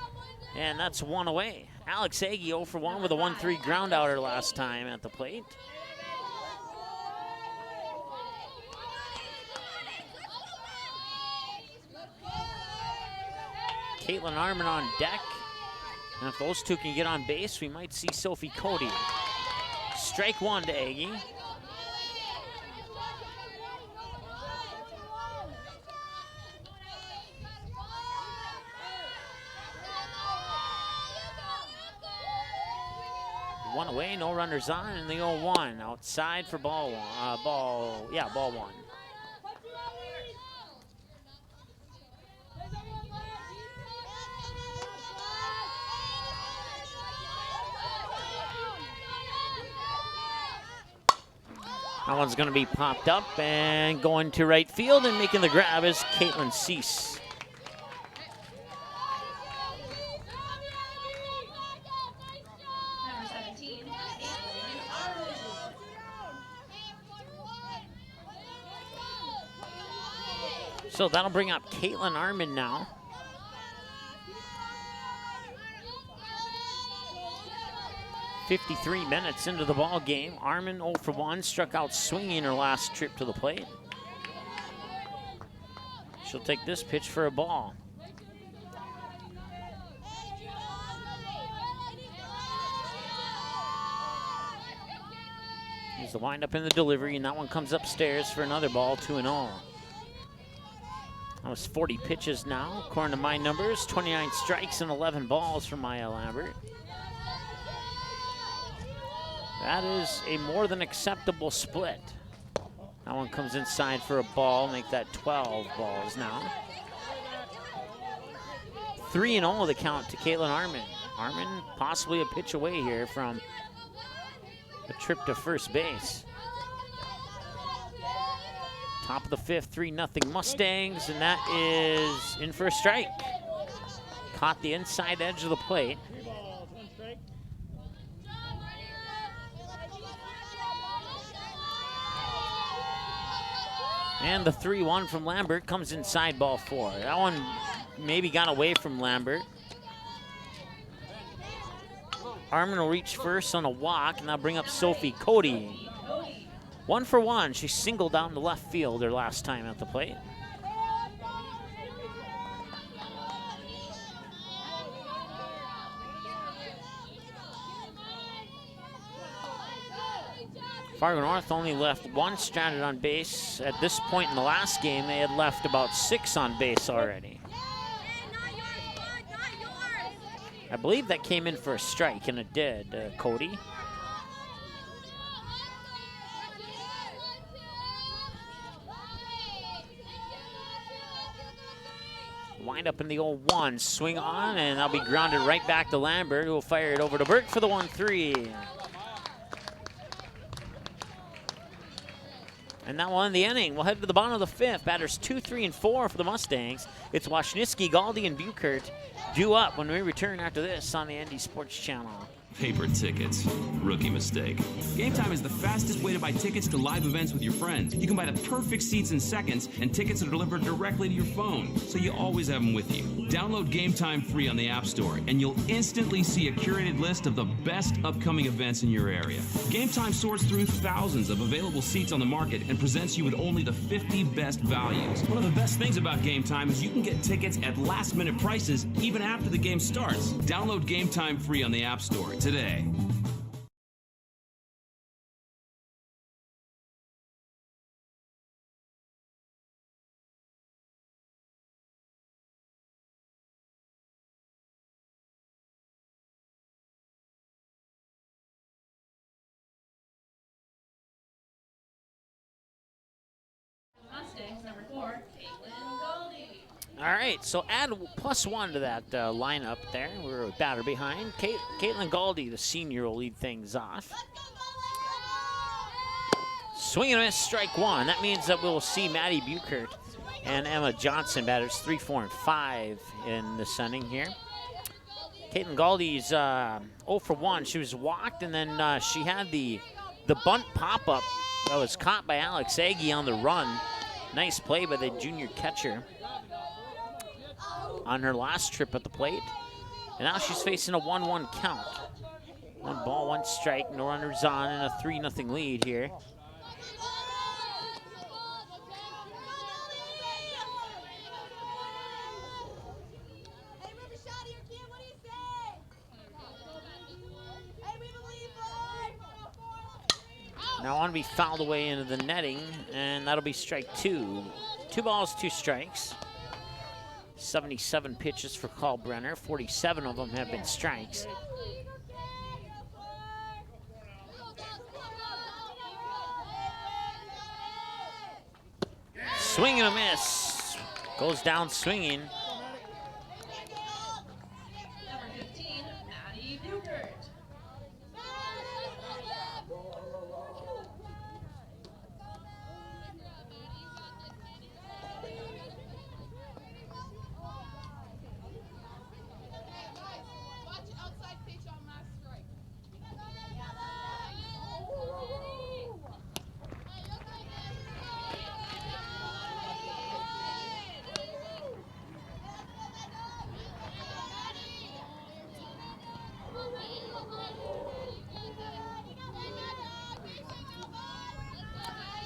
And that's 1 away. Alex Agee 0 for 1 with a 1-3 ground outer last time at the plate. Caitlin Armin on deck. And if those two can get on base, we might see Sophie Cody. Strike 1 to Agee. One away, no runners on, and the 0-1 outside for ball 1. Ball 1. That one's going to be popped up and going to right field, and making the grab is Caitlin Cease. So that'll bring up Caitlin Armin now. .53 minutes into the ball game. Armin 0 for 1, struck out swinging her last trip to the plate. She'll take this pitch for a ball. Here's the windup in the delivery, and that one comes upstairs for another ball, 2-0. That was 40 pitches now, according to my numbers. 29 strikes and 11 balls for Maya Lambert. That is a more than acceptable split. That one comes inside for a ball, make that 12 balls now. 3-0 the count to Caitlin Armin. Armin possibly a pitch away here from a trip to first base. Top of the 5th, 3-0 Mustangs, and that is in for a strike. Caught the inside edge of the plate. And the 3-1 from Lambert comes inside ball 4. That one maybe got away from Lambert. Armin will reach first on a walk, and that'll bring up Sophie Cody. 1 for 1. She singled down to left field her last time at the plate. Fargo North only left 1 stranded on base. At this point in the last game, they had left about 6 on base already. I believe that came in for a strike, and it did, Cody. Wind up in the 0-1, swing on, and that'll be grounded right back to Lambert, who will fire it over to Burke for the 1-3. And that won the inning. We'll head to the bottom of the 5th. Batters 2, 3, and 4 for the Mustangs. It's Washniski, Galdi, and Buchert due up when we return after this on the ND Sports Channel. Paper tickets. Rookie mistake. Game Time is the fastest way to buy tickets to live events with your friends. You can buy the perfect seats in seconds, and tickets are delivered directly to your phone, so you always have them with you. Download Game Time free on the App Store, and you'll instantly see a curated list of the best upcoming events in your area. Game Time sorts through thousands of available seats on the market and presents you with only the 50 best values. One of the best things about Game Time is you can get tickets at last-minute prices even after the game starts. Download Game Time free on the App Store today. Mustangs, number 4, Caitlin Goldie. All right, so add +1 to that lineup there. We're a batter behind. Caitlin Galdi, the senior, will lead things off. Swing and a miss, strike 1. That means that we'll see Maddie Buchert and Emma Johnson, batters 3, 4, and 5 in this inning here. Caitlin Galdi's 0 for 1. She was walked, and then she had the bunt pop-up that was caught by Alex Agee on the run. Nice play by the junior catcher on her last trip at the plate. And now she's facing a 1-1 count. 1 ball, 1 strike, no runners on, and a 3-0 lead here. Now on to be fouled away into the netting, and that'll be strike 2. 2 balls, 2 strikes. 77 pitches for Kalbrenner. 47 of them have been strikes. Swing and a miss. Goes down swinging. Number 15, Maddie Buchert.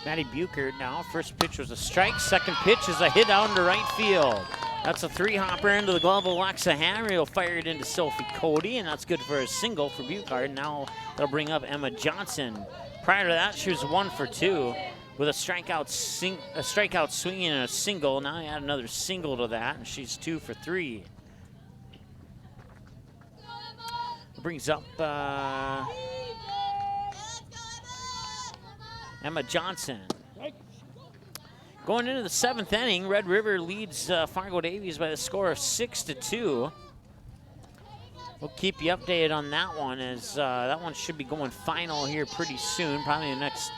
Maddie Buchert now. First pitch was a strike. Second pitch is a hit out into right field. That's a 3-hopper into the glove of Alexa Hammer. He'll fire it into Sophie Cody, and that's good for a single for Buchert. Now they'll bring up Emma Johnson. Prior to that, she was 1 for 2 with a strikeout swinging and a single. Now he add another single to that, and she's 2 for 3. Brings up Emma Johnson. Going into the 7th inning, Red River leads Fargo Davies by the score of 6-2. We'll keep you updated on that one, as that one should be going final here pretty soon, probably in the next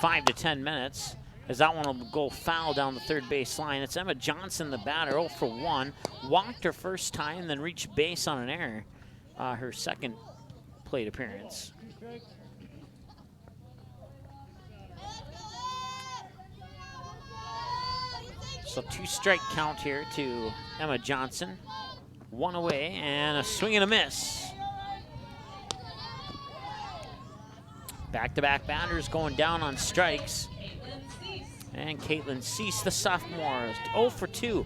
5 to 10 minutes, as that one will go foul down the third base line. It's Emma Johnson, the batter, 0 for 1. Walked her first time, then reached base on an error, her second plate appearance. So 2-strike count here to Emma Johnson. 1 away and a swing and a miss. Back-to-back batters going down on strikes. And Caitlin Cease, the sophomore, is 0 for 2.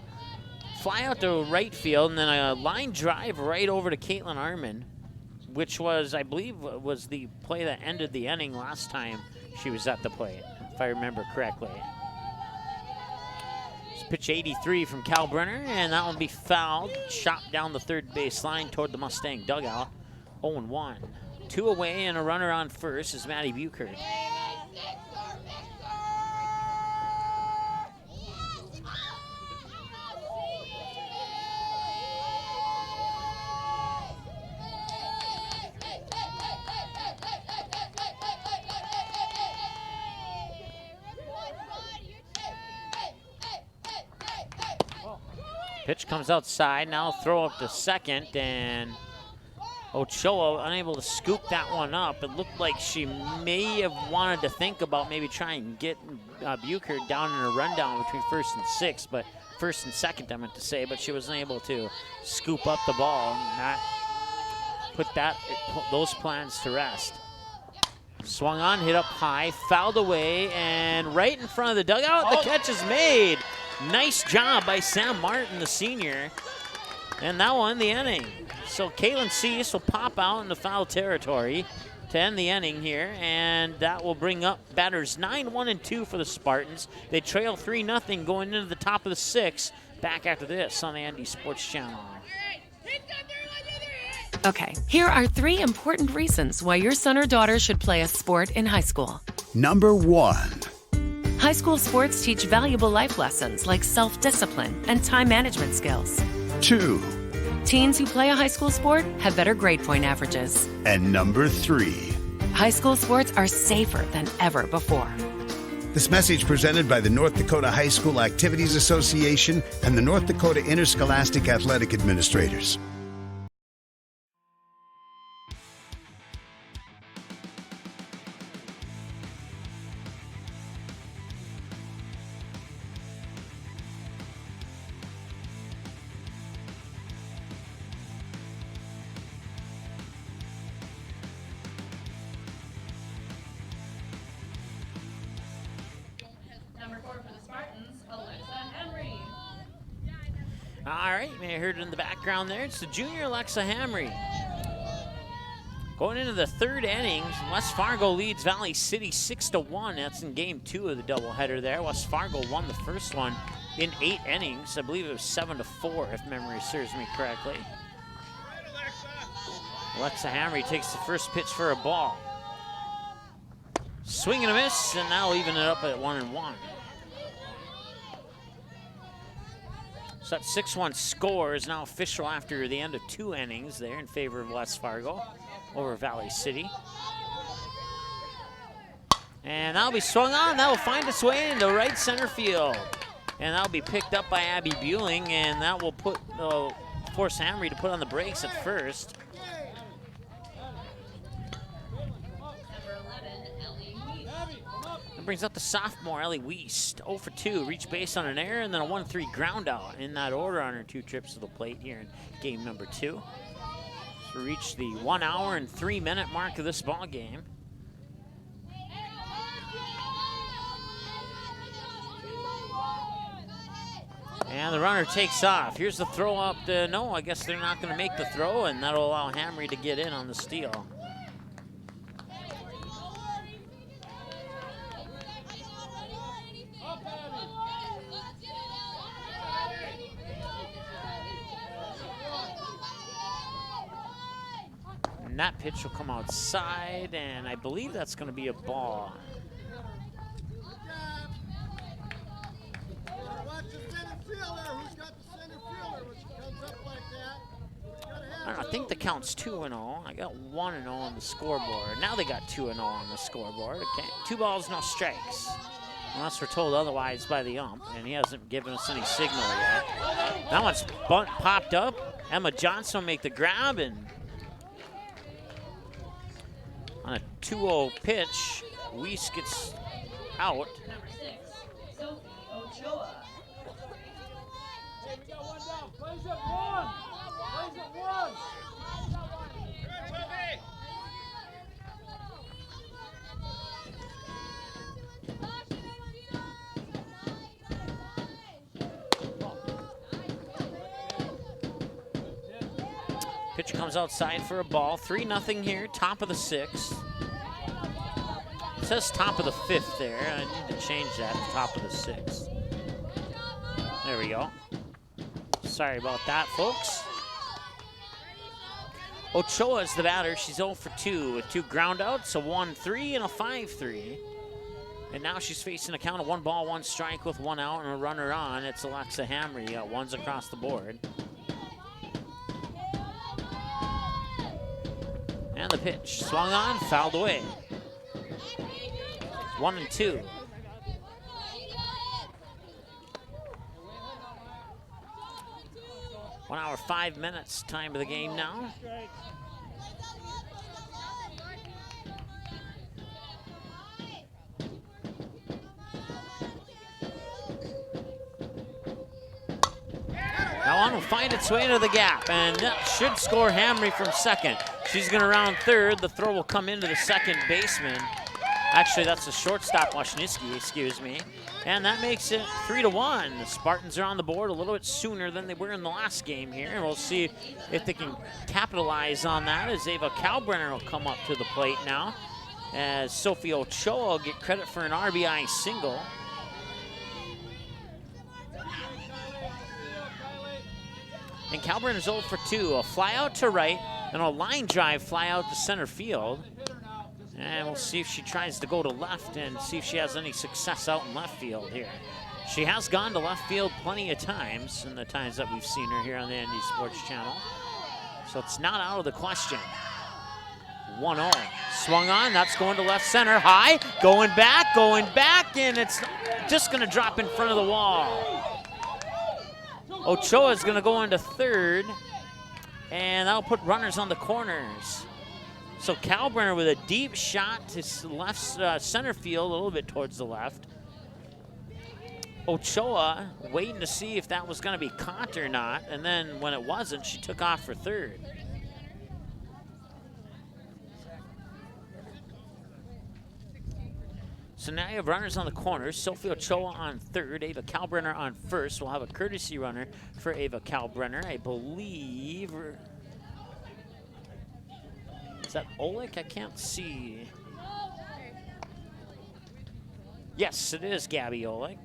Fly out to right field and then a line drive right over to Caitlin Arman, which was, I believe, was the play that ended the inning last time she was at the plate, if I remember correctly. It's pitch 83 from Cal Brenner, and that one be fouled. Chopped down the third base line toward the Mustang dugout. 0-1. 2 away and a runner on first is Maddie Buchert. Pitch comes outside, now throw up to second, and Ochoa unable to scoop that one up. It looked like she may have wanted to think about maybe trying and get Buchert down in a rundown between first and sixth, but first and second I meant to say, but she wasn't able to scoop up the ball and not put those plans to rest. Swung on, hit up high, fouled away, and right in front of the dugout, the catch is made. Nice job by Sam Martin, the senior. And that won the inning. So Caitlin Cease will pop out in the foul territory to end the inning here, and that will bring up batters 9, 1, and 2 for the Spartans. They trail 3-0 going into the top of the 6th. Back after this on the Andy Sports Channel. Okay, here are 3 important reasons why your son or daughter should play a sport in high school. Number 1. High school sports teach valuable life lessons like self-discipline and time management skills. 2. Teens who play a high school sport have better grade point averages. And number 3. High school sports are safer than ever before. This message presented by the North Dakota High School Activities Association and the North Dakota Interscholastic Athletic Administrators. Number 4 for the Spartans, Alexa Henry. All right, you may have heard it in the background there. It's the junior Alexa Hamry. Going into the 3rd inning, West Fargo leads Valley City 6-1. That's in game 2 of the doubleheader there. West Fargo won the first one in 8 innings. I believe it was 7-4, if memory serves me correctly. Alexa Hamry takes the first pitch for a ball. Swing and a miss, and now even it up at 1-1. So that 6-1 score is now official after the end of 2 innings there in favor of West Fargo over Valley City. And that'll be swung on. That will find its way into right center field. And that'll be picked up by Abby Bueling, and that will force Hamry to put on the brakes at first. Brings up the sophomore, Ellie Wiest. 0 for 2, reach base on an error, and then a 1-3 ground out in that order on her 2 trips to the plate here in game number 2. So reach the 1 hour and 3 minute mark of this ball game. And the runner takes off. Here's the throw up to, no, I guess they're not gonna make the throw, and that'll allow Hamry to get in on the steal. And that pitch will come outside, and I believe that's going to be a ball. I think the count's 2-0. I got 1-0 on the scoreboard. Now they got 2-0 on the scoreboard. Okay, 2 balls, no strikes. Unless we're told otherwise by the ump, and he hasn't given us any signal yet. That one's popped up. Emma Johnson will make the grab, and on a 2-0 pitch, Weiss gets out. Number 6, Sophie Ochoa. Pitch comes outside for a ball. 3-0 here, top of the 6th. It says top of the 5th there. I need to change that to top of the 6th. There we go. Sorry about that, folks. Ochoa is the batter. She's 0 for 2 with 2 ground outs, a 1-3 and a 5-3. And now she's facing a count of 1 ball, 1 strike with 1 out and a runner on. It's Alexa Hamry. Got ones across the board. And the pitch swung on, fouled away. 1-2. One hour, 5 minutes, time of the game now. Now on will find its way into the gap, and that should score Hamry from second. She's gonna round third. The throw will come into the second baseman. Actually, that's the shortstop, Washniewski, excuse me. And that makes it 3-1. The Spartans are on the board a little bit sooner than they were in the last game here. And we'll see if they can capitalize on that as Ava Kalbrenner will come up to the plate now. As Sophie Ochoa will get credit for an RBI single. And Kalbrenner's 0 for 2. A fly out to right and a line drive fly out to center field. And we'll see if she tries to go to left and see if she has any success out in left field here. She has gone to left field plenty of times in the times that we've seen her here on the Andy Sports Channel. So it's not out of the question. 1-0. Swung on, that's going to left center. High, going back, and it's just gonna drop in front of the wall. Ochoa is gonna go into third, and that'll put runners on the corners. So Kalbrenner with a deep shot to left center field, a little bit towards the left. Ochoa waiting to see if that was going to be caught or not, and then when it wasn't, she took off for third. So now you have runners on the corners. Sophie Ochoa on third, Ava Kalbrenner on first. We'll have a courtesy runner for Ava Kalbrenner, I believe. Is that Oleg? I can't see. Yes, it is Gabby Oleg.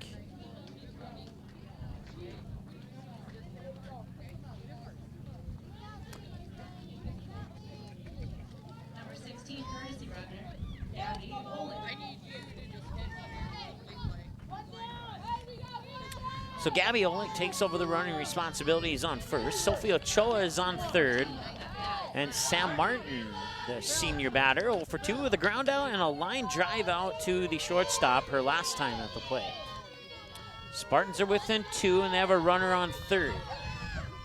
Number 16, courtesy runner, Gabby Oleg. So Gabby Oleg takes over the running responsibilities on first. Sophie Ochoa is on third. And Sam Martin, the senior batter, 0 for 2 with a ground out and a line drive out to the shortstop, her last time at the plate. Spartans are within 2, and they have a runner on third.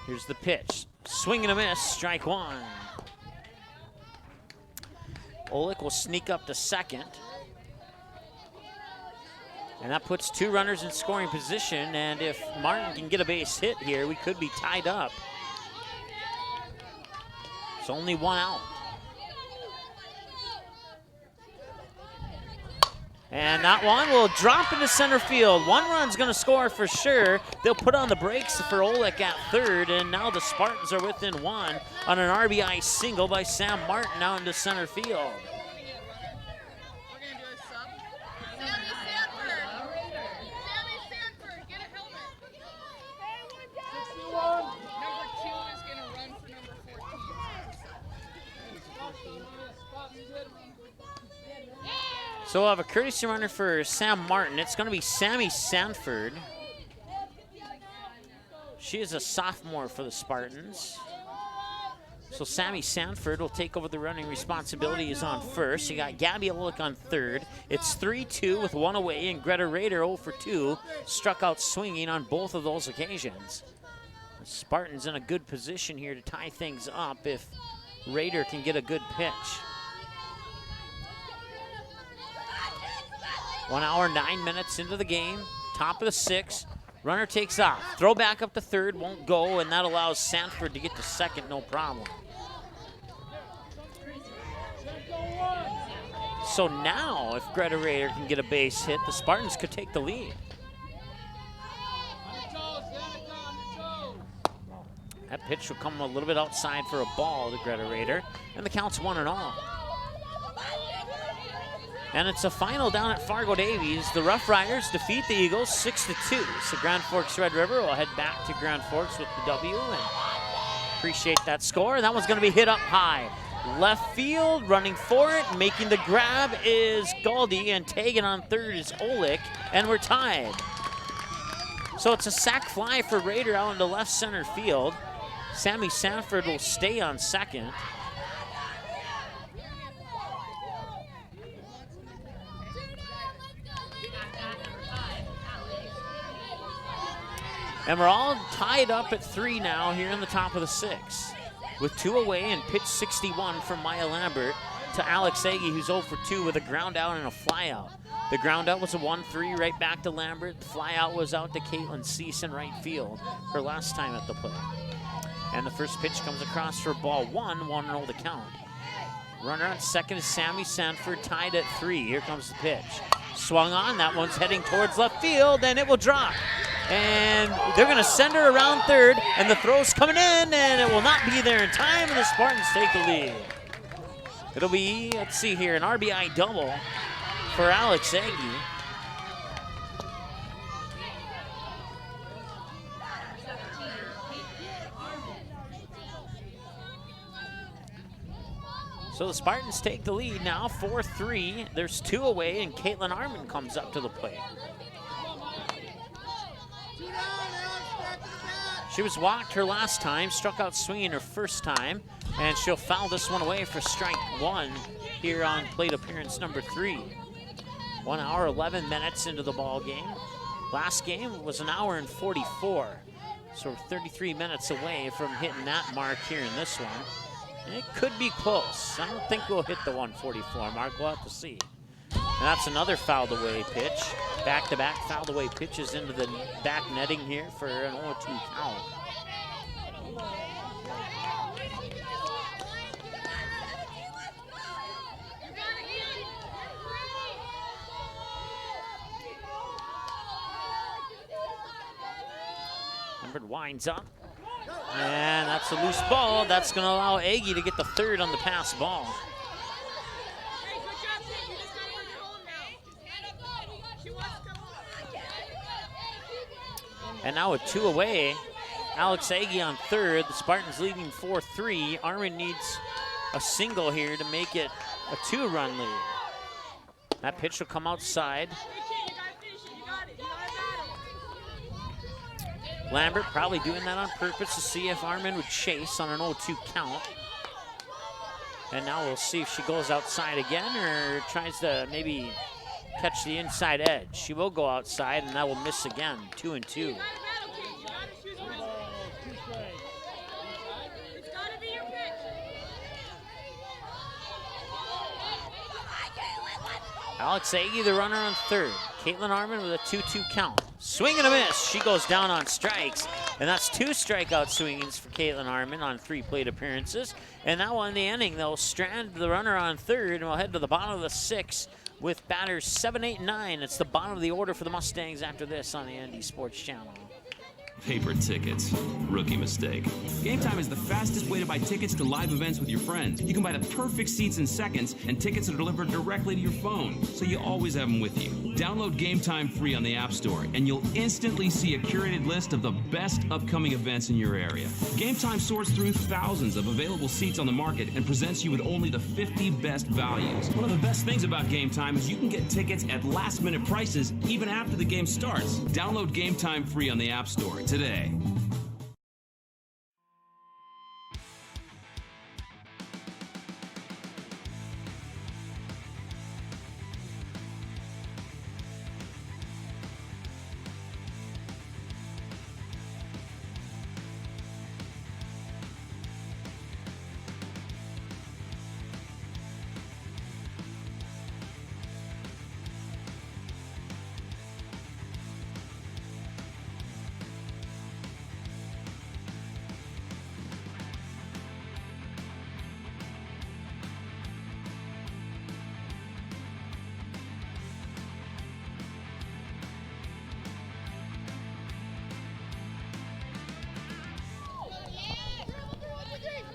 Here's the pitch. Swing and a miss, strike 1. Oleg will sneak up to second. And that puts 2 runners in scoring position, and if Martin can get a base hit here, we could be tied up. It's only 1 out. And that one will drop into center field. 1 run's gonna score for sure. They'll put on the brakes for Oleg at third, and now the Spartans are within 1 on an RBI single by Sam Martin out into center field. So we'll have a courtesy runner for Sam Martin. It's going to be Sammy Sanford. She is a sophomore for the Spartans. So Sammy Sanford will take over the running responsibilities on first. You got Gabby Oleg on third. It's 3-2 with 1 away, and Greta Rader 0 for 2 struck out swinging on both of those occasions. The Spartans in a good position here to tie things up if Rader can get a good pitch. 1 hour, 9 minutes into the game, top of the 6th. Runner takes off. Throw back up to third, won't go, and that allows Sanford to get to second, no problem. So now, if Greta Rader can get a base hit, the Spartans could take the lead. That pitch will come a little bit outside for a ball to Greta Rader, and the count's 1-0. And it's a final down at Fargo Davies. The Rough Riders defeat the Eagles 6-2. So Grand Forks Red River will head back to Grand Forks with the W, and appreciate that score. That one's going to be hit up high. Left field, running for it, making the grab is Galdi, and tagging on third is Olick, and we're tied. So it's a sac fly for Raider out into left center field. Sammy Sanford will stay on second. And we're all tied up at 3 now here in the top of the 6th. With 2 away and pitch 61 from Maya Lambert to Alex Agee, who's 0 for 2 with a ground out and a fly out. The ground out was a 1-3 right back to Lambert. The fly out was out to Caitlin Cease in right field, her last time at the plate. And the first pitch comes across for ball 1-0 to count. Runner on second is Sammy Sanford, tied at 3. Here comes the pitch. Swung on, that one's heading towards left field, and it will drop. And they're going to send her around third, and the throw's coming in, and it will not be there in time, and the Spartans take the lead. It'll be, let's see here, an RBI double for Alex Agee. So the Spartans take the lead now, 4-3. There's 2 away, and Caitlin Armand comes up to the plate. She was walked her last time, struck out swinging her first time, and she'll foul this one away for strike 1 here on plate appearance number 3. 1 hour, 11 minutes into the ball game. Last game was 1 hour and 44. So we're 33 minutes away from hitting that mark here in this one. And it could be close. I don't think we'll hit the 144 mark. We'll have to see. And that's another fouled away pitch. Back-to-back fouled away pitches into the back netting here for an 0-2 count. Lambert winds up. And that's a loose ball. That's going to allow Agee to get the third on the pass ball. And now with 2 away, Alex Agee on third. The Spartans leading 4-3. Armin needs a single here to make it a 2-run lead. That pitch will come outside. Lambert probably doing that on purpose to see if Armin would chase on an 0-2 count. And now we'll see if she goes outside again or tries to maybe catch the inside edge. She will go outside, and that will miss again. 2-2. Alex Agee, the runner on third. Caitlin Armand with a 2-2 count. Swing and a miss. She goes down on strikes. And that's 2 strikeout swingings for Caitlin Armand on 3 plate appearances. And now on the inning, they'll strand the runner on third, and we'll head to the bottom of the 6th with batters 7, 8, 9. It's the bottom of the order for the Mustangs after this on the ND Sports Channel. Paper tickets. Rookie mistake. Game Time is the fastest way to buy tickets to live events with your friends. You can buy the perfect seats in seconds, and tickets are delivered directly to your phone, so you always have them with you. Download Game Time free on the App Store, and you'll instantly see a curated list of the best upcoming events in your area. Game Time sorts through thousands of available seats on the market and presents you with only the 50 best values. One of the best things about Game Time is you can get tickets at last-minute prices even after the game starts. Download Game Time free on the App Store today.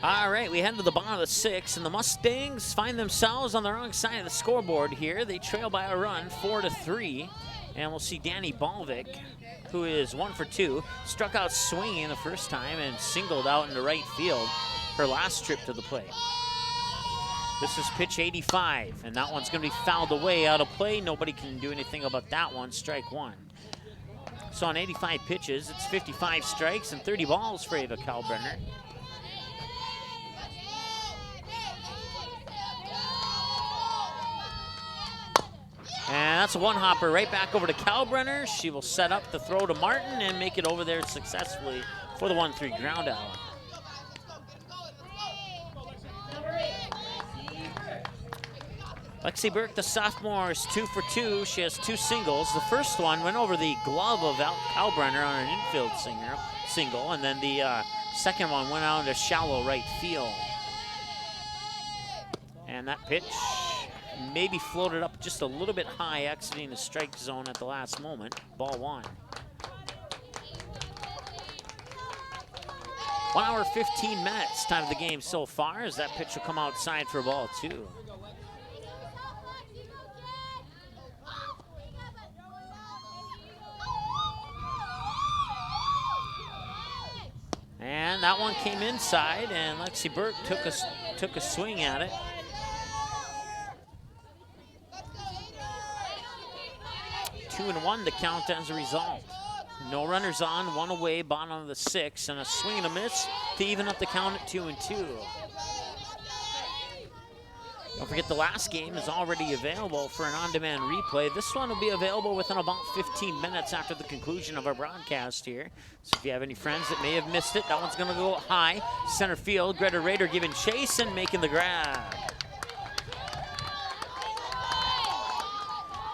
All right, we head to the bottom of the 6th, and the Mustangs find themselves on the wrong side of the scoreboard here. They trail by a run, 4-3, and we'll see Danny Balvik, who is 1 for 2, struck out swinging the first time and singled out into right field her last trip to the plate. This is pitch 85, and that one's going to be fouled away out of play. Nobody can do anything about that one, strike 1. So on 85 pitches, it's 55 strikes and 30 balls for Ava Kalbrenner. And that's a one-hopper right back over to Kalbrenner. She will set up the throw to Martin and make it over there successfully for the 1-3 ground out. Lexi Burke, the sophomore, is 2 for 2. She has 2 singles. The first one went over the glove of Kalbrenner on an infield single, and then the second one went out into shallow right field. And that pitch maybe floated up just a little bit high, exiting the strike zone at the last moment. Ball 1. 1 hour, 15 minutes, time of the game so far, as that pitch will come outside for ball 2. And that one came inside, and Lexi Burke took a swing at it. 2-1 to count as a result. No runners on, 1 away, bottom of the 6th, and a swing and a miss to even up the count at 2-2. Don't forget the last game is already available for an on-demand replay. This one will be available within about 15 minutes after the conclusion of our broadcast here. So if you have any friends that may have missed it, that one's gonna go high. Center field, Greta Rader giving chase and making the grab.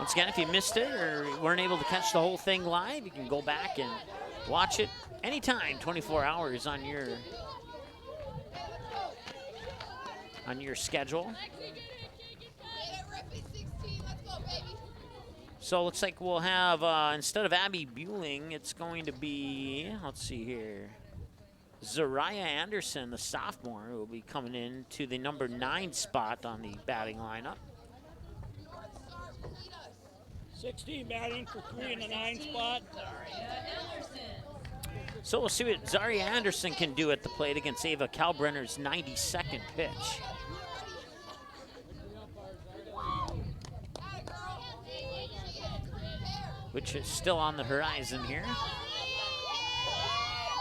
Once again, if you missed it or weren't able to catch the whole thing live, you can go back and watch it anytime, 24 hours on your schedule. So it looks like we'll have, instead of Abby Bueling, it's going to be, let's see here, Zariah Anderson, the sophomore, who will be coming in to the number 9 spot on the batting lineup. 16 batting for 3 in the 9 spot. So we'll see what Zaria Anderson can do at the plate against Ava Kalbrenner's 92nd pitch. Which is still on the horizon here.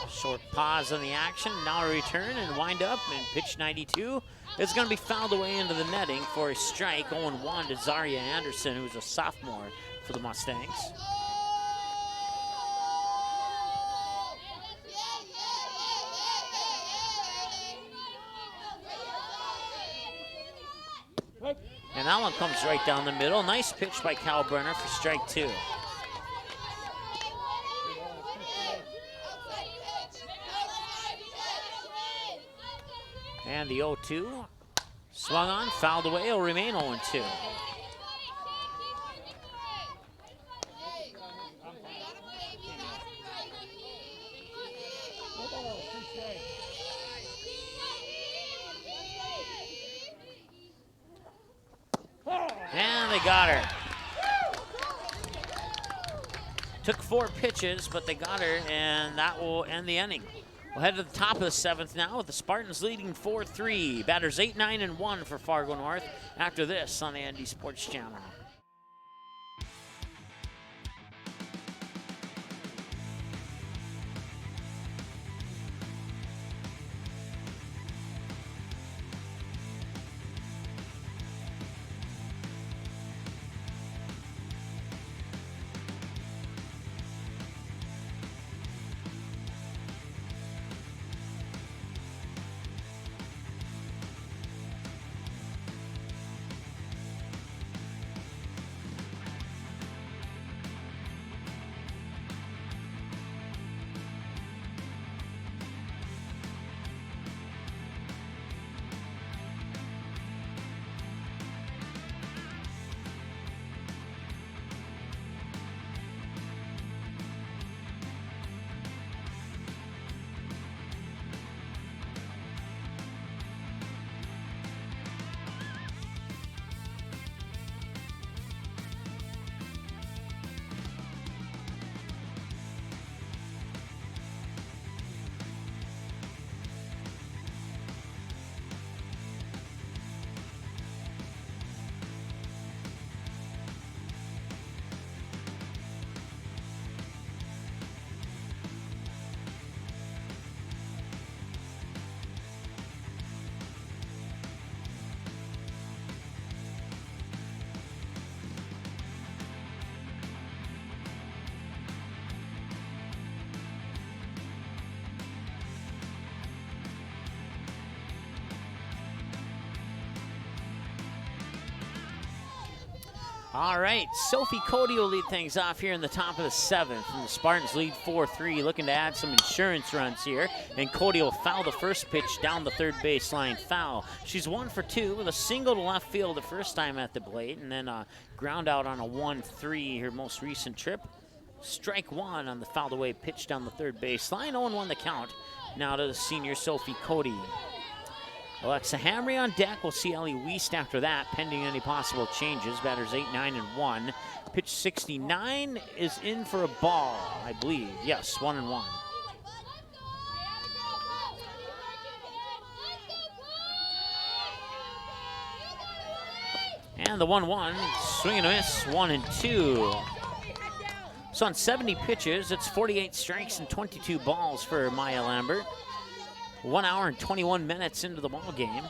Short pause on the action, now a return and wind up, and pitch 92 is going to be fouled away into the netting for a strike. 0-1 to Zaria Anderson, who's a sophomore for the Mustangs. And that one comes right down the middle. Nice pitch by Kalbrenner for strike 2. And the 0-2 swung on, fouled away, will remain 0-2. And they got her. Took 4 pitches, but they got her, and that will end the inning. We'll head to the top of the 7th now with the Spartans leading 4-3. Batters 8, 9, and 1 for Fargo North after this on the ND Sports Channel. All right, Sophie Cody will lead things off here in the top of the 7th, and the Spartans lead 4-3, looking to add some insurance runs here. And Cody will foul the first pitch down the third baseline foul. She's 1 for 2 with a single to left field the first time at the plate, and then a ground out on a 1-3 her most recent trip. Strike 1 on the fouled away pitch down the third baseline. 0-1 the count. Now to the senior Sophie Cody. Alexa Hamry on deck. We'll see Ellie Wiest after that, pending any possible changes. Batters 8, 9, and 1. Pitch 69 is in for a ball, I believe. Yes, 1-1. And the 1-1, swing and a miss, 1-2. So on 70 pitches, it's 48 strikes and 22 balls for Maya Lambert. 1 hour and 21 minutes into the ball game.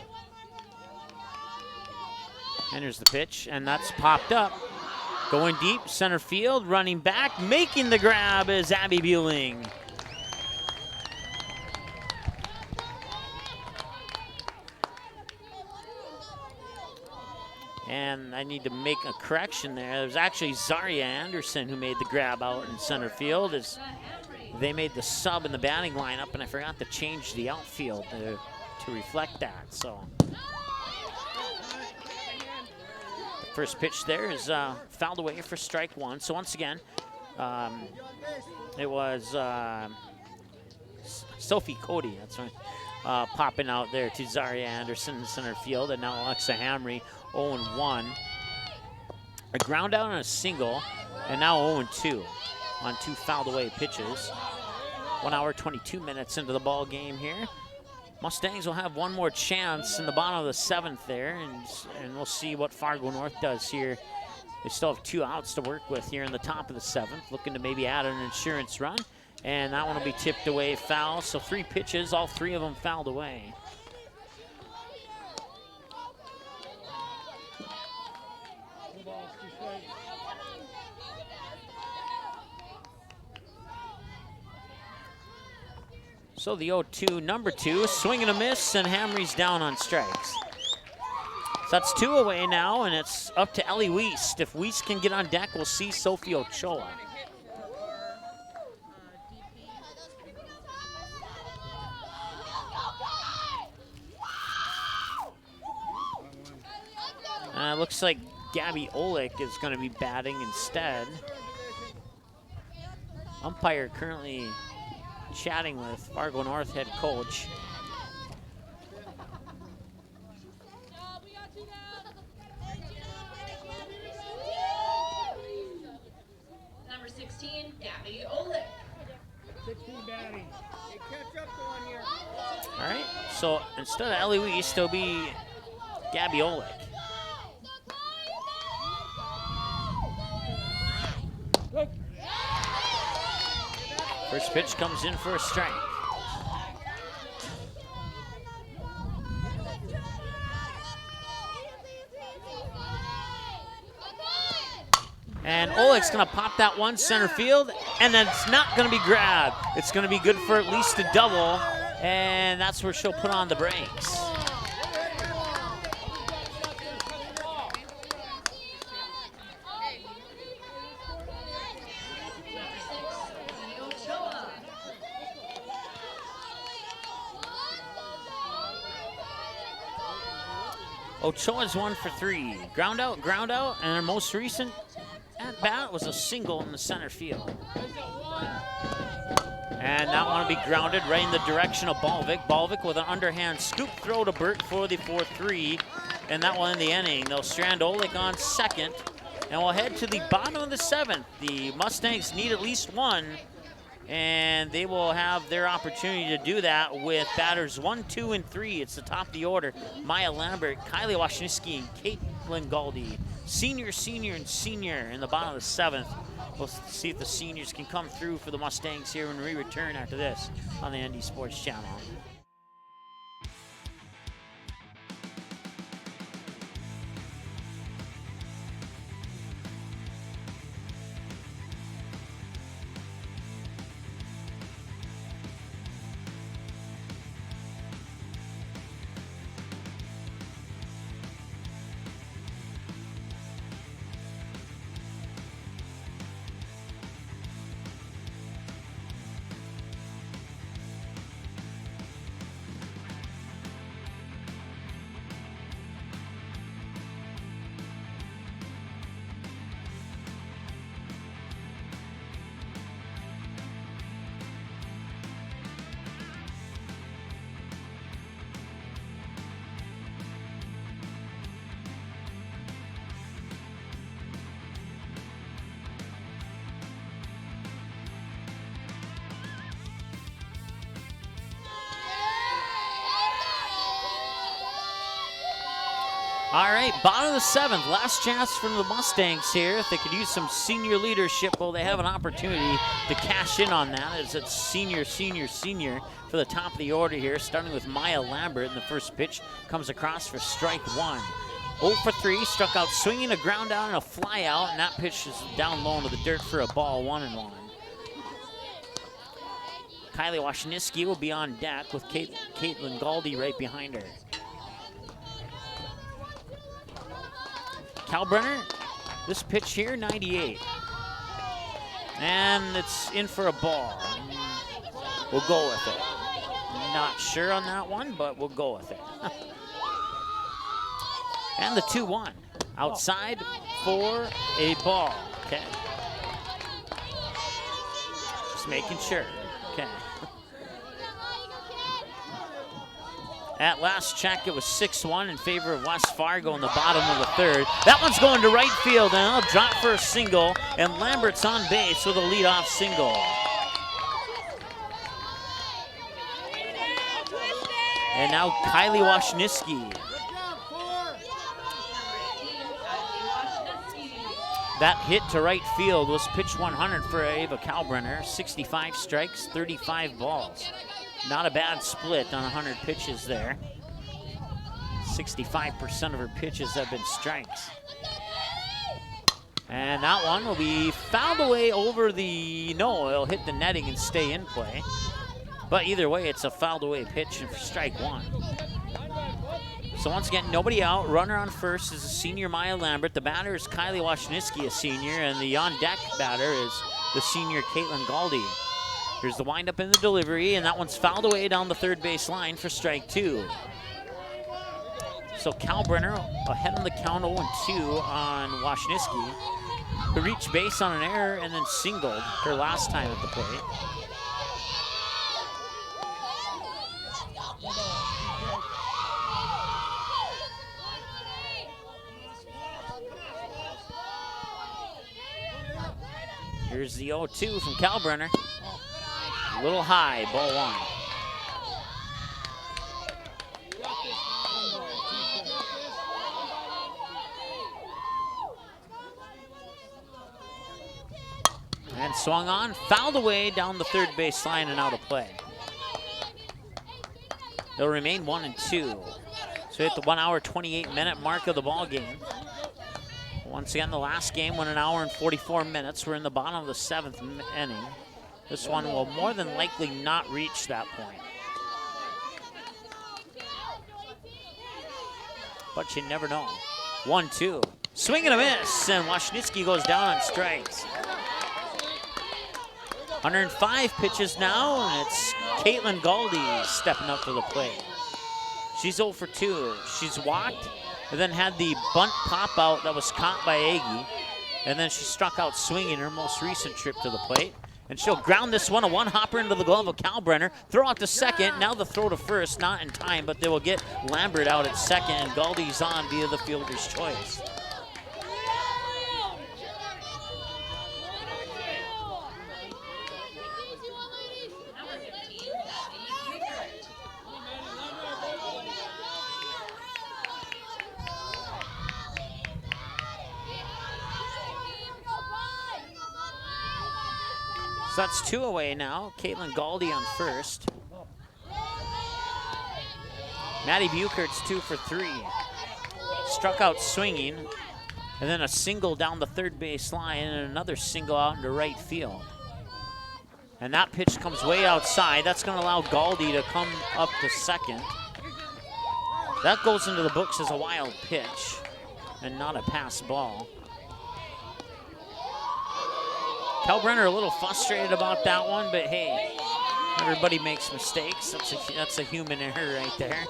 Enters the pitch, and that's popped up. Going deep, center field, running back, making the grab is Abby Bueling. And I need to make a correction there. It was actually Zaria Anderson who made the grab out in center field. As they made the sub in the batting lineup, and I forgot to change the outfield to reflect that. So the first pitch there is fouled away for strike 1. So once again, it was Sophie Cody, that's right, popping out there to Zaria Anderson in center field, and now Alexa Hamry 0-1. A ground out on a single, and now 0-2 on 2 fouled away pitches. 1 hour, 22 minutes into the ball game here. Mustangs will have one more chance in the bottom of the 7th there, and we'll see what Fargo North does here. They still have 2 outs to work with here in the top of the 7th, looking to maybe add an insurance run, and that one will be tipped away foul. So 3 pitches, all 3 of them fouled away. So the 0-2, number 2, swing and a miss, and Hamry's down on strikes. So that's 2 away now, and it's up to Ellie Wiest. If Wiest can get on deck, we'll see Sophie Ochoa. Looks like Gabby Olick is going to be batting instead. Umpire currently chatting with Fargo North head coach. Number 16, Gabby Olick. 16 batting. Hey, catch up on here. All right, so instead of Ellie Wiest, it'll be Gabby Olick. First pitch comes in for a strike. And Olick's gonna pop that one center field, and then it's not gonna be grabbed. It's gonna be good for at least a double, and that's where she'll put on the brakes. Ochoa's 1 for 3. Ground out, and her most recent at bat was a single in the center field. And that one will be grounded right in the direction of Balvik. Balvik with an underhand scoop throw to Burt for the 4-3, and that will end the inning. They'll strand Olick on second, and we'll head to the bottom of the 7th. The Mustangs need at least 1, and they will have their opportunity to do that with batters 1, 2, and 3. It's the top of the order. Maya Lambert, Kylie Washniewski, and Caitlin Galdi. Senior, and senior in the bottom of the 7th. We'll see if the seniors can come through for the Mustangs here when we return after this on the ND Sports Channel. All right, bottom of the 7th. Last chance for the Mustangs here. If they could use some senior leadership, well, they have an opportunity to cash in on that as it's senior for the top of the order here, starting with Maya Lambert. And the first pitch comes across for strike 1. 0 for 3, struck out swinging, a ground out and a fly out, and that pitch is down low into the dirt for a ball, 1-1. Kylie Washniewski will be on deck with Caitlin Galdi right behind her. Kalbrenner, this pitch here, 98. And it's in for a ball. We'll go with it. Not sure on that one, but we'll go with it. And the 2-1. Outside for a ball. Okay. Just making sure. Okay. At last check, it was 6-1 in favor of West Fargo in the bottom of the 3rd. That one's going to right field, and it'll drop for a single, and Lambert's on base with a leadoff single. And now Kylie Washniewski. That hit to right field was pitch 100 for Ava Kalbrenner. 65 strikes, 35 balls. Not a bad split on 100 pitches there. 65% of her pitches have been strikes. And that one will be fouled away over the, no, it'll hit the netting and stay in play. But either way, it's a fouled away pitch for strike 1. So once again, nobody out. Runner on first is a senior Maya Lambert. The batter is Kylie Washniewski, a senior, and the on-deck batter is the senior Caitlin Galdi. Here's the windup in the delivery, and that one's fouled away down the 3rd base line for strike 2. So Kalbrenner ahead on the count 0-2 on Washniewski, who reached base on an error and then singled her last time at the plate. Here's the 0-2 from Kalbrenner. A little high, ball 1. And swung on, fouled away down the 3rd base line and out of play. They'll remain 1-2. So hit the 1 hour, 28 minute mark of the ball game. Once again, the last game went 1 hour and 44 minutes. We're in the bottom of the 7th inning. This one will more than likely not reach that point. But you never know. 1-2. Swing and a miss, and Washniewski goes down on strikes. 105 pitches now, and it's Caitlin Galdi stepping up to the plate. She's 0 for 2. She's walked, and then had the bunt pop out that was caught by Aggie, and then she struck out swinging her most recent trip to the plate. And she'll ground this one, a one-hopper into the glove of Kalbrenner. Throw out to second, now the throw to first, not in time, but they will get Lambert out at second, and Galdi's on via the fielder's choice. So that's 2 away now. Caitlin Galdi on first. Maddie Buchert's 2 for 3. Struck out swinging, and then a single down the 3rd base line and another single out into right field. And that pitch comes way outside. That's going to allow Galdi to come up to second. That goes into the books as a wild pitch and not a pass ball. Kalbrenner a little frustrated about that one, but hey, everybody makes mistakes. That's a human error right there.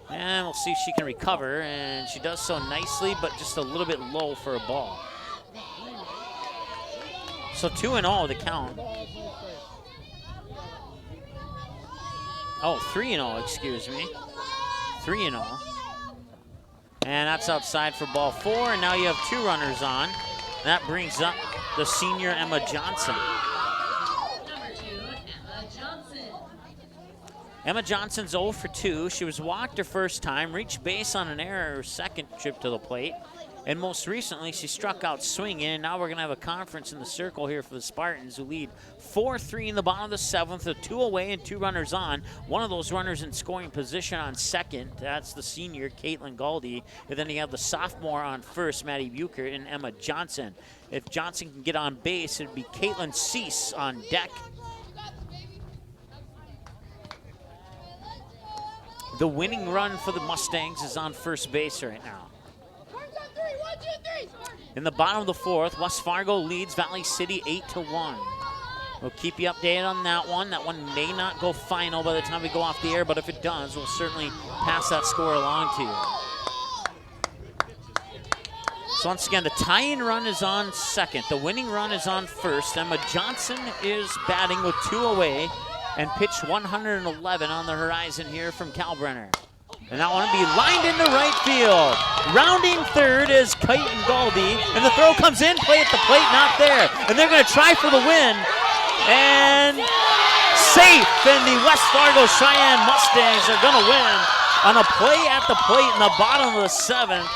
And we'll see if she can recover, and she does so nicely, but just a little bit low for a ball. So 2-0 the count. Oh, 3-0, excuse me. 3-0. And that's outside for ball 4, and now you have 2 runners on. That brings up the senior Emma Johnson. Number 2, Emma Johnson. Emma Johnson's 0 for 2. She was walked her first time, reached base on an error her second trip to the plate, and most recently she struck out swinging. And now we're going to have a conference in the circle here for the Spartans, who lead 4-3 in the bottom of the 7th, with 2 away and 2 runners on. One of those runners in scoring position on second. That's the senior, Caitlin Galdi. And then you have the sophomore on first, Maddie Bucher, and Emma Johnson. If Johnson can get on base, it'd be Caitlin Cease on deck. The winning run for the Mustangs is on first base right now. In the bottom of the 4th, West Fargo leads Valley City 8-1. We'll keep you updated on that one. That one may not go final by the time we go off the air, but if it does, we'll certainly pass that score along to you. So once again, the tie-in run is on second. The winning run is on first. Emma Johnson is batting with 2 away and pitched 111 on the horizon here from Kalbrenner. And that one will be lined into right field. Rounding third is Caitlin Galdi, and the throw comes in, play at the plate, not there. And they're going to try for the win, and safe, and the West Fargo Sheyenne Mustangs are going to win on a play at the plate in the bottom of the 7th.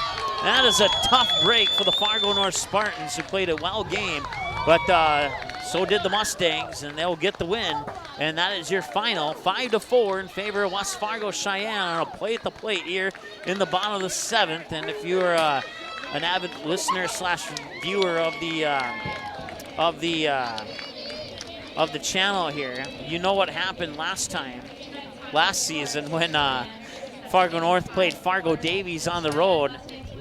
That is a tough break for the Fargo North Spartans, who played a well game, but so did the Mustangs, and they'll get the win. And that is your final, 5-4 in favor of West Fargo Sheyenne on a play at the plate here in the bottom of the 7th. And if you're an avid listener / viewer of the channel here, you know what happened last season when Fargo North played Fargo Davies on the road.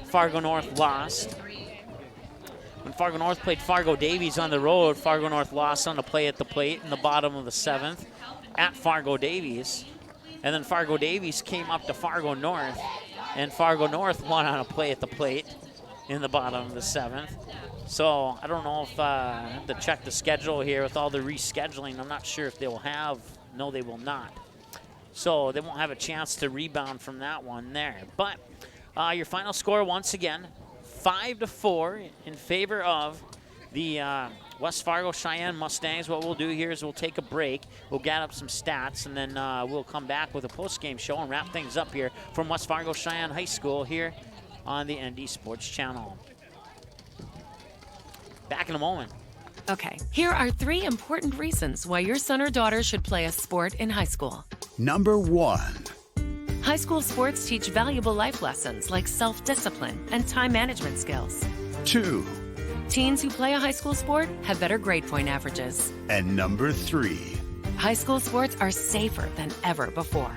Fargo North lost. When Fargo North played Fargo Davies on the road, Fargo North lost on a play at the plate in the bottom of the 7th at Fargo Davies. And then Fargo Davies came up to Fargo North, and Fargo North won on a play at the plate in the bottom of the 7th. So I don't know if I have to check the schedule here with all the rescheduling. I'm not sure if they will have. No, they will not. So they won't have a chance to rebound from that one there. But your final score once again, 5-4 in favor of the West Fargo Sheyenne Mustangs. What we'll do here is we'll take a break. We'll get up some stats, and then we'll come back with a post-game show and wrap things up here from West Fargo Sheyenne High School here on the ND Sports Channel. Back in a moment. Okay, here are 3 important reasons why your son or daughter should play a sport in high school. Number 1. High school sports teach valuable life lessons like self-discipline and time management skills. 2. Teens who play a high school sport have better grade point averages. And number 3. High school sports are safer than ever before.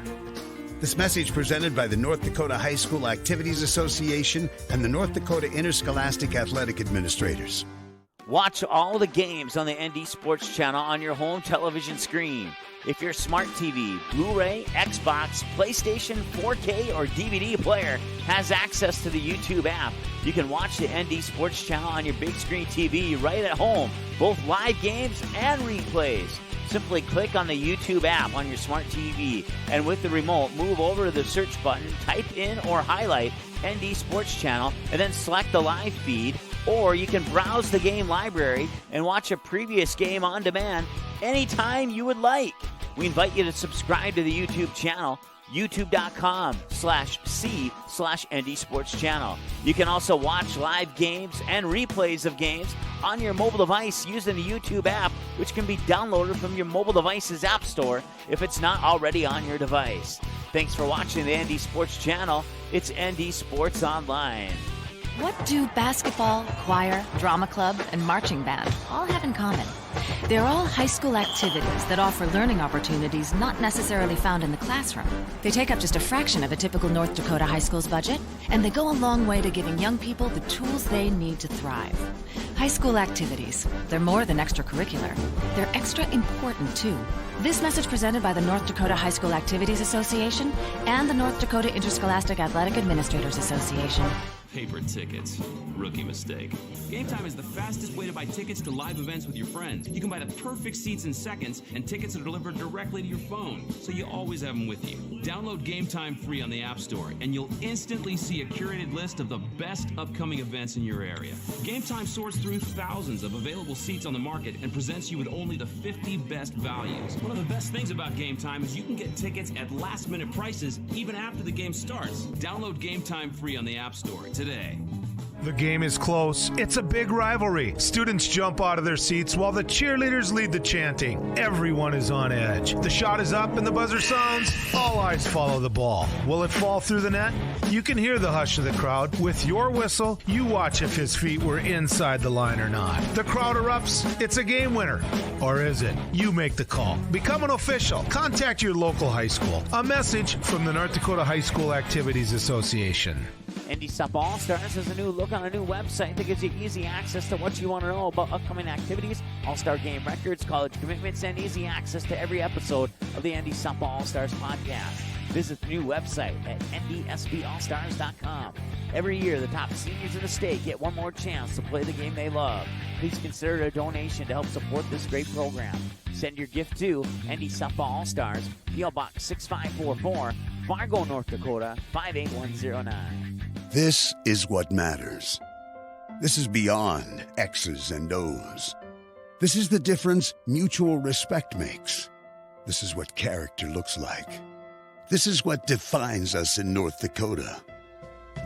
This message presented by the North Dakota High School Activities Association and the North Dakota Interscholastic Athletic Administrators. Watch all the games on the ND Sports Channel on your home television screen. If your smart TV, Blu-ray, Xbox, PlayStation, 4K, or DVD player has access to the YouTube app, you can watch the ND Sports Channel on your big screen TV right at home, both live games and replays. Simply click on the YouTube app on your smart TV, and with the remote, move over to the search button, type in or highlight ND Sports Channel, and then select the live feed. Or you can browse the game library and watch a previous game on demand anytime you would like. We invite you to subscribe to the YouTube channel, youtube.com/c/ND Sports Channel. You can also watch live games and replays of games on your mobile device using the YouTube app, which can be downloaded from your mobile device's app store if it's not already on your device. Thanks for watching the ND Sports Channel. It's ND Sports Online. What do basketball, choir, drama club, and marching band all have in common? They're all high school activities that offer learning opportunities not necessarily found in the classroom. They take up just a fraction of a typical North Dakota high school's budget, and they go a long way to giving young people the tools they need to thrive. High school activities, they're more than extracurricular. They're extra important, too. This message presented by the North Dakota High School Activities Association and the North Dakota Interscholastic Athletic Administrators Association. Paper tickets, Rookie mistake. Game Time is the fastest way to buy tickets to live events with your friends. You can buy the perfect seats in seconds, and tickets are delivered directly to your phone, so you always have them with you. Download Game Time free on the App Store, and you'll instantly see a curated list of the best upcoming events in your area. Game Time sorts through thousands of available seats on the market and presents you with only the 50 best values. One of the best things about Game Time is you can get tickets at last-minute prices even after the game starts. Download Game Time free on the App Store today. The game is close. It's a big rivalry. Students jump out of their seats while the cheerleaders lead the chanting. Everyone is on edge. The shot is up and the buzzer sounds. All eyes follow the ball. Will it fall through the net? You can hear the hush of the crowd. With your whistle, you watch if his feet were inside the line or not. The crowd erupts. It's a game winner. Or is it? You make the call. Become an official. Contact your local high school. A message from the North Dakota High School Activities Association. ND Sup All-Stars has a new look on a new website that gives you easy access to what you want to know about upcoming activities, All-Star game records, college commitments, and easy access to every episode of the ND Sup All-Stars podcast. Visit the new website at ndsballstars.com. Every year, the top seniors in the state get one more chance to play the game they love. Please consider a donation to help support this great program. Send your gift to ND Sup All-Stars, P.O. Box 6544, Fargo, North Dakota, 58109. This is what matters. This is beyond X's and O's. This is the difference mutual respect makes. This is what character looks like. This is what defines us in North Dakota.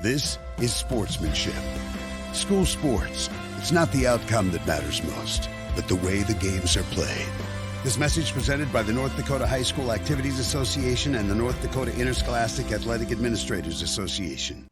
This is sportsmanship. School sports. It's not the outcome that matters most, but the way the games are played. This message presented by the North Dakota High School Activities Association and the North Dakota Interscholastic Athletic Administrators Association.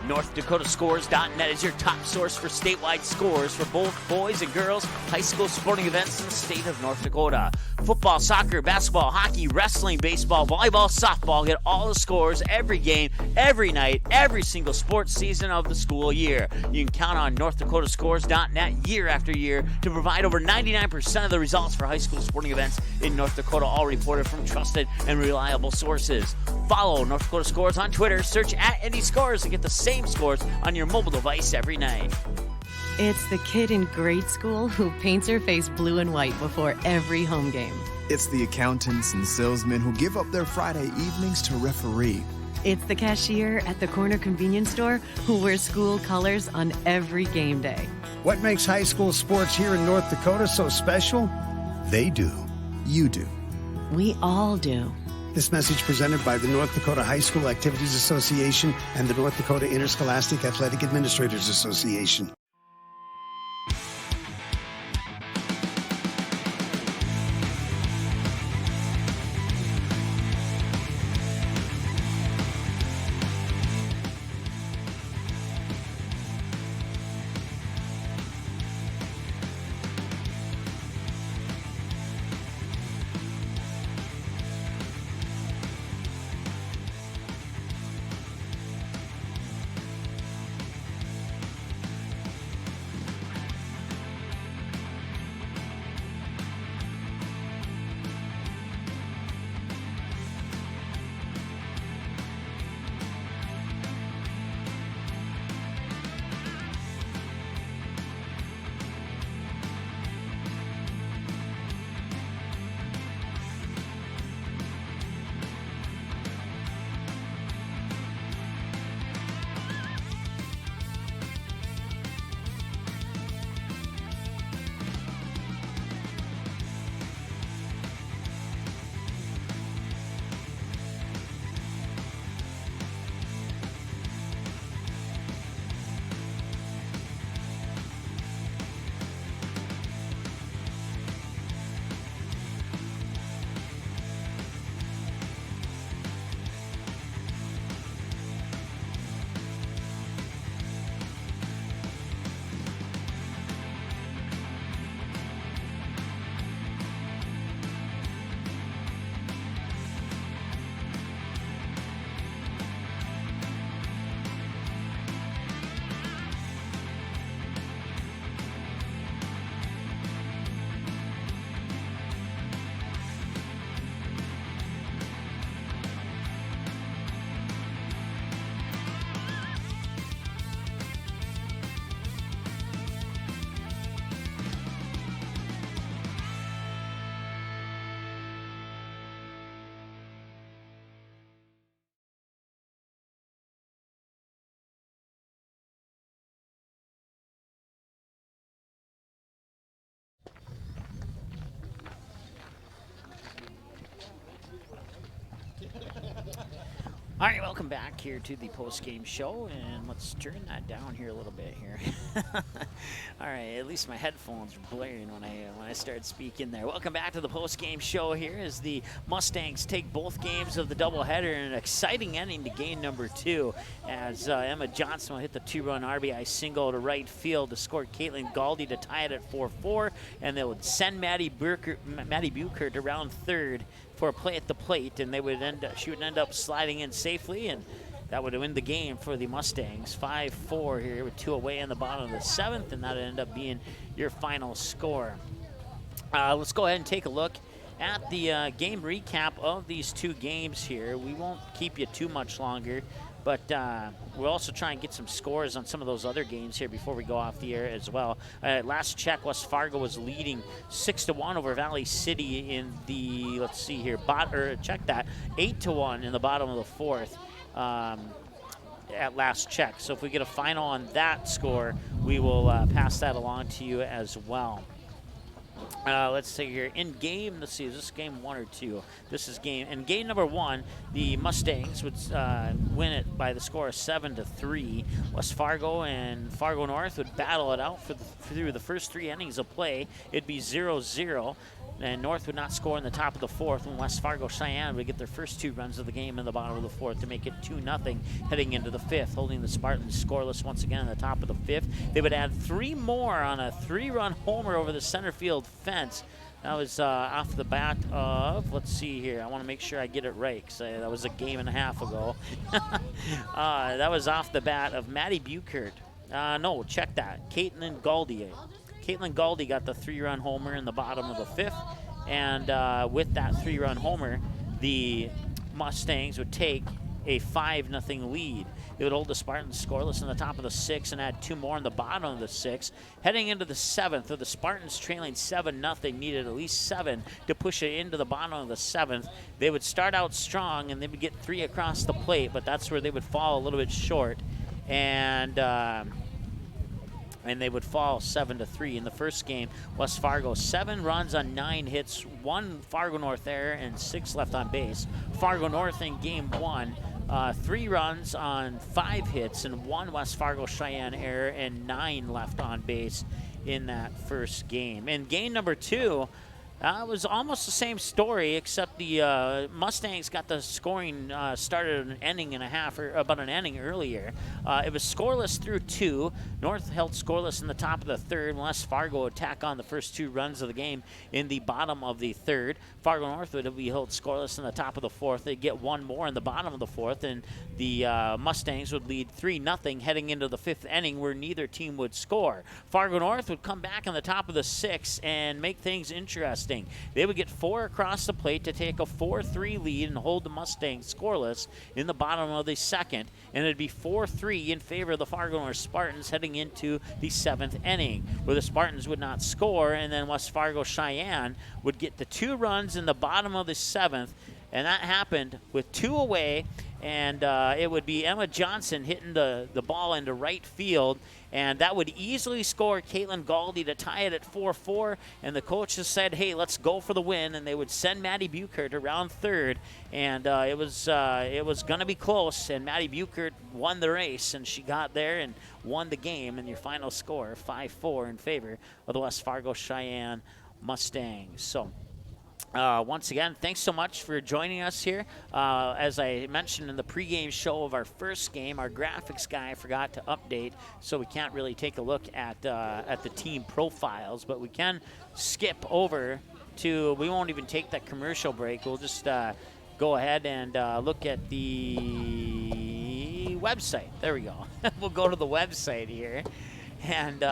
NorthDakotaScores.net is your top source for statewide scores for both boys and girls high school sporting events in the state of North Dakota. Football, soccer, basketball, hockey, wrestling, baseball, volleyball, softball. Get all the scores every game, every night, every single sports season of the school year. You can count on NorthDakotaScores.net year after year to provide over 99% of the results for high school sporting events in North Dakota, all reported from trusted and reliable sources. Follow North Dakota Scores on Twitter. Search at ND Scores to get the same scores on your mobile device every night. It's the kid in grade school who paints her face blue and white before every home game. It's the accountants and salesmen who give up their Friday evenings to referee. It's the cashier at the corner convenience store who wears school colors on every game day. What makes high school sports here in North Dakota so special? They do. You do. We all do. This message presented by the North Dakota High School Activities Association and the North Dakota Interscholastic Athletic Administrators Association. All right, welcome back here to the post-game show, and let's turn that down here a little bit here. All right, at least my headphones are blaring when I start speaking there. Welcome back to the post-game show here as the Mustangs take both games of the doubleheader in an exciting ending to game number 2 as Emma Johnson will hit the 2-run RBI single to right field to score Caitlin Galdi to tie it at 4-4, and they would send Maddie Buchert around third for a play at the plate, and she would end up sliding in safely, and that would win the game for the Mustangs. 5-4 here with 2 away in the bottom of the 7th, and that would end up being your final score. Let's go ahead and take a look at the game recap of these 2 games here. We won't keep you too much longer, but we'll also try and get some scores on some of those other games here before we go off the air as well. Last check, West Fargo was leading 6-1 over Valley City in the, let's see here, check that, 8-1 in the bottom of the 4th. At last check. So if we get a final on that score, we will pass that along to you as well. Let's see here. In game, let's see, is this game 1 or 2? This is game. In game number 1, the Mustangs would win it by the score of 7-3. West Fargo and Fargo North would battle it out through the first 3 innings of play. It'd be 0-0. And North would not score in the top of the 4th, when West Fargo Cheyenne would get their first 2 runs of the game in the bottom of the 4th to make it 2-0 heading into the 5th, holding the Spartans scoreless once again in the top of the 5th. They would add 3 more on a 3-run homer over the center field fence. That was off the bat of, let's see here, I want to make sure I get it right because that was a game and a half ago. That was off the bat of Maddie Buchert. No, check that, Caitlin Galdi. Caitlin Galdi got the 3-run homer in the bottom of the 5th, and with that 3-run homer, the Mustangs would take a 5-0 lead. They would hold the Spartans scoreless in the top of the 6th and add 2 more in the bottom of the 6th. Heading into the 7th, with the Spartans trailing 7-0, needed at least 7 to push it into the bottom of the 7th. They would start out strong, and they would get 3 across the plate, but that's where they would fall a little bit short. And they would fall 7-3 in the first game. West Fargo 7 runs on 9 hits, 1 Fargo North error, and 6 left on base. Fargo North in game 1, 3 runs on 5 hits and 1 West Fargo Cheyenne error and 9 left on base in that first game. In game number 2, it was almost the same story, except the Mustangs got the scoring started an inning and a half, or about an inning earlier. It was scoreless through 2. North held scoreless in the top of the 3rd. West Fargo would tack on the first 2 runs of the game in the bottom of the 3rd. Fargo North would be held scoreless in the top of the 4th. They'd get 1 more in the bottom of the 4th, and the Mustangs would lead 3-0 heading into the 5th inning, where neither team would score. Fargo North would come back in the top of the 6th and make things interesting. They would get 4 across the plate to take a 4-3 lead and hold the Mustangs scoreless in the bottom of the 2nd, and it'd be 4-3 in favor of the Fargo North Spartans heading into the 7th inning, where the Spartans would not score, and then West Fargo Cheyenne would get the 2 runs in the bottom of the 7th, and that happened with 2 away, and it would be Emma Johnson hitting the ball into right field, and that would easily score Caitlin Galdi to tie it at 4-4, and the coaches said, hey, let's go for the win, and they would send Maddie Buchert around third, and it was going to be close, and Maddie Buchert won the race, and she got there and won the game, and your final score, 5-4 in favor of the West Fargo Cheyenne Mustangs. So once again, thanks so much for joining us here. As I mentioned in the pregame show of our first game, our graphics guy forgot to update, so we can't really take a look at the team profiles, but we can skip over to, we won't even take that commercial break. We'll just go ahead and look at the website. There we go. We'll go to the website here, and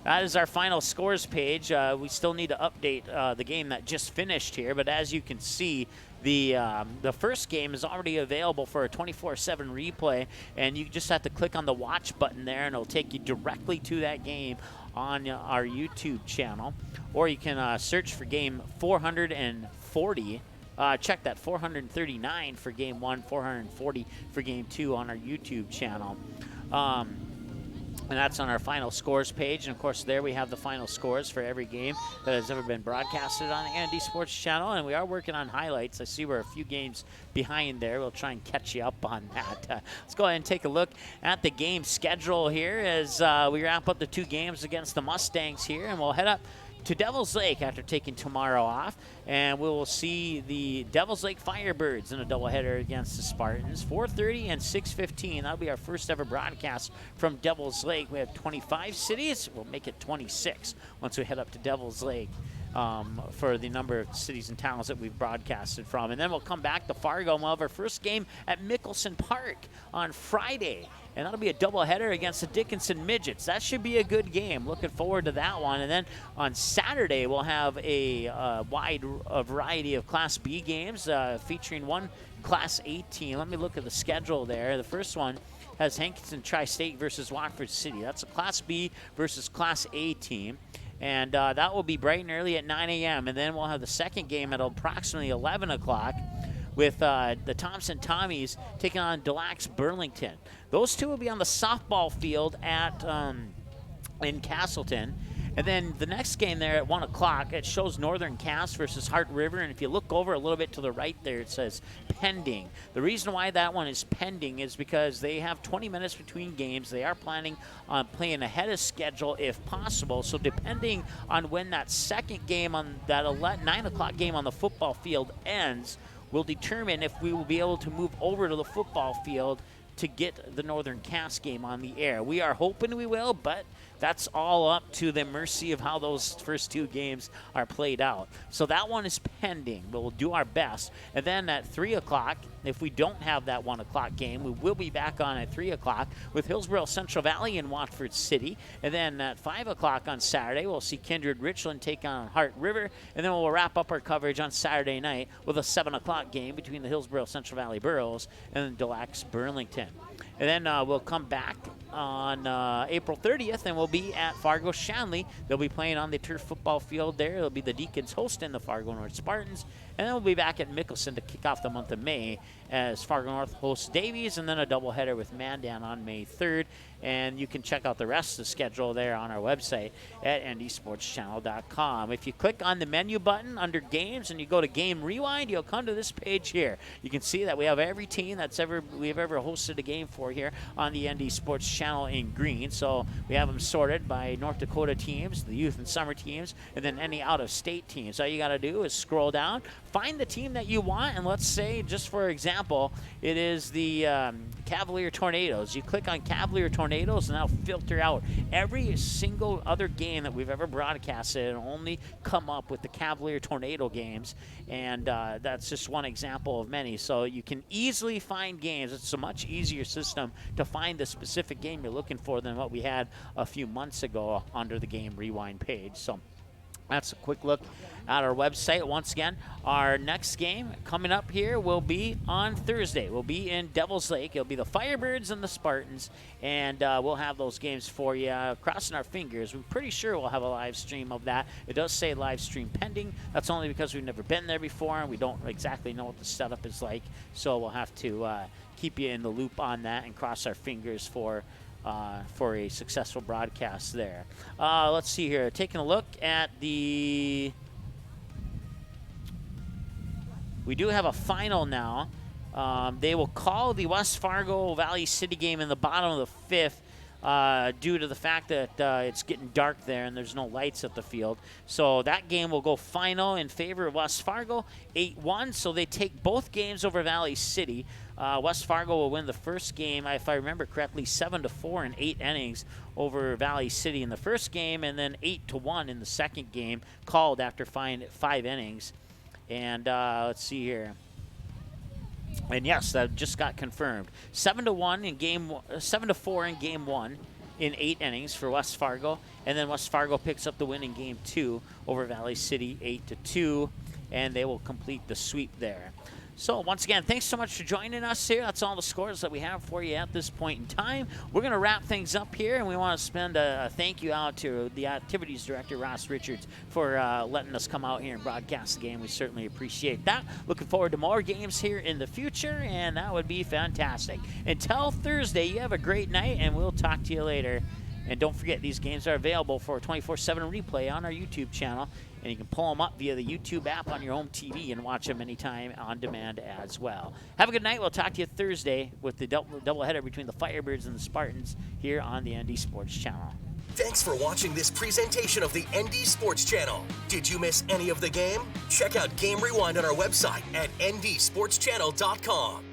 that is our final scores page. We still need to update the game that just finished here, but as you can see, the first game is already available for a 24/7 replay, and you just have to click on the watch button there, and it'll take you directly to that game on our YouTube channel, or you can search for game 440. Check that, 439 for game 1, 440 for game 2 on our YouTube channel. And that's on our final scores page. And, of course, there we have the final scores for every game that has ever been broadcasted on the ND Sports Channel. And we are working on highlights. I see we're a few games behind there. We'll try and catch you up on that. Let's go ahead and take a look at the game schedule here as we wrap up the 2 games against the Mustangs here. And we'll head up to Devil's Lake after taking tomorrow off, and we will see the Devil's Lake Firebirds in a doubleheader against the Spartans, 4:30 and 6:15. That'll be our first ever broadcast from Devil's Lake. We have 25 cities. We'll make it 26 once we head up to Devil's Lake for the number of cities and towns that we've broadcasted from. And then we'll come back to Fargo and we'll have our first game at Mickelson Park on Friday. And that'll be a doubleheader against the Dickinson Midgets. That should be a good game. Looking forward to that one. And then on Saturday, we'll have a wide variety of Class B games featuring one Class A team. Let me look at the schedule there. The first one has Hankinson Tri-State versus Watford City. That's a Class B versus Class A team. And that will be bright and early at 9 a.m. And then we'll have the second game at approximately 11 o'clock with the Thompson Tommies taking on Delax Burlington. Those two will be on the softball field at in Castleton. And then the next game there at 1 o'clock, it shows Northern Cass versus Hart River. And if you look over a little bit to the right there, it says pending. The reason why that one is pending is because they have 20 minutes between games. They are planning on playing ahead of schedule if possible. So depending on when that second game on that 9 o'clock game on the football field ends, will determine if we will be able to move over to the football field to get the Northern Cass game on the air. We are hoping we will, but that's all up to the mercy of how those first 2 games are played out. So that one is pending, but we'll do our best. And then at 3 o'clock, if we don't have that 1 o'clock game, we will be back on at 3 o'clock with Hillsborough Central Valley and Watford City. And then at 5 o'clock on Saturday, we'll see Kindred Richland take on Hart River. And then we'll wrap up our coverage on Saturday night with a 7 o'clock game between the Hillsborough Central Valley Burros and Delax Burlington. And then we'll come back on April 30th, and we'll be at Fargo Shanley. They'll be playing on the turf football field there. It'll be the Deacons hosting the Fargo North Spartans. And then we'll be back at Mickelson to kick off the month of May as Fargo North hosts Davies, and then a doubleheader with Mandan on May 3rd. And you can check out the rest of the schedule there on our website at ndsportschannel.com. If you click on the menu button under Games and you go to Game Rewind, you'll come to this page here. You can see that we have every team we've ever hosted a game for here on the ND Sports Channel in green. So we have them sorted by North Dakota teams, the youth and summer teams, and then any out-of-state teams. All you got to do is scroll down, find the team that you want, and let's say, just for example, it is the Cavalier Tornadoes. You click on Cavalier Tornadoes, and that'll filter out every single other game that we've ever broadcasted and only come up with the Cavalier Tornado games. And that's just one example of many. So you can easily find games. It's a much easier system to find the specific game you're looking for than what we had a few months ago under the Game Rewind page. So that's a quick look at our website. Once again, our next game coming up here will be on Thursday. We'll be in Devil's Lake. It'll be the Firebirds and the Spartans, and we'll have those games for you. Crossing our fingers. We're pretty sure we'll have a live stream of that. It does say live stream pending. That's only because we've never been there before, and we don't exactly know what the setup is like. So we'll have to keep you in the loop on that and cross our fingers for a successful broadcast there. Let's see here. Taking a look at the... We do have a final now. They will call the West Fargo Valley City game in the bottom of the 5th due to the fact that it's getting dark there and there's no lights at the field. So that game will go final in favor of West Fargo, 8-1. So they take both games over Valley City. West Fargo will win the first game, if I remember correctly, 7-4 in 8 innings over Valley City in the first game, and then 8-1 in the second game, called after 5 innings. And let's see here. And yes, that just got confirmed. 7-1 in game, 7-4 in game 1 in 8 innings for West Fargo, and then West Fargo picks up the win in game 2 over Valley City, 8-2, and they will complete the sweep there. So once again, thanks so much for joining us here. That's all the scores that we have for you at this point in time. We're going to wrap things up here, and we want to spend a thank you out to the activities director, Ross Richards, for letting us come out here and broadcast the game. We certainly appreciate that. Looking forward to more games here in the future, and that would be fantastic. Until Thursday, you have a great night, and we'll talk to you later. And don't forget, these games are available for a 24/7 replay on our YouTube channel, and you can pull them up via the YouTube app on your home TV and watch them anytime on demand as well. Have a good night. We'll talk to you Thursday with the doubleheader between the Firebirds and the Spartans here on the ND Sports Channel. Thanks for watching this presentation of the ND Sports Channel. Did you miss any of the game? Check out Game Rewind on our website at ndsportschannel.com.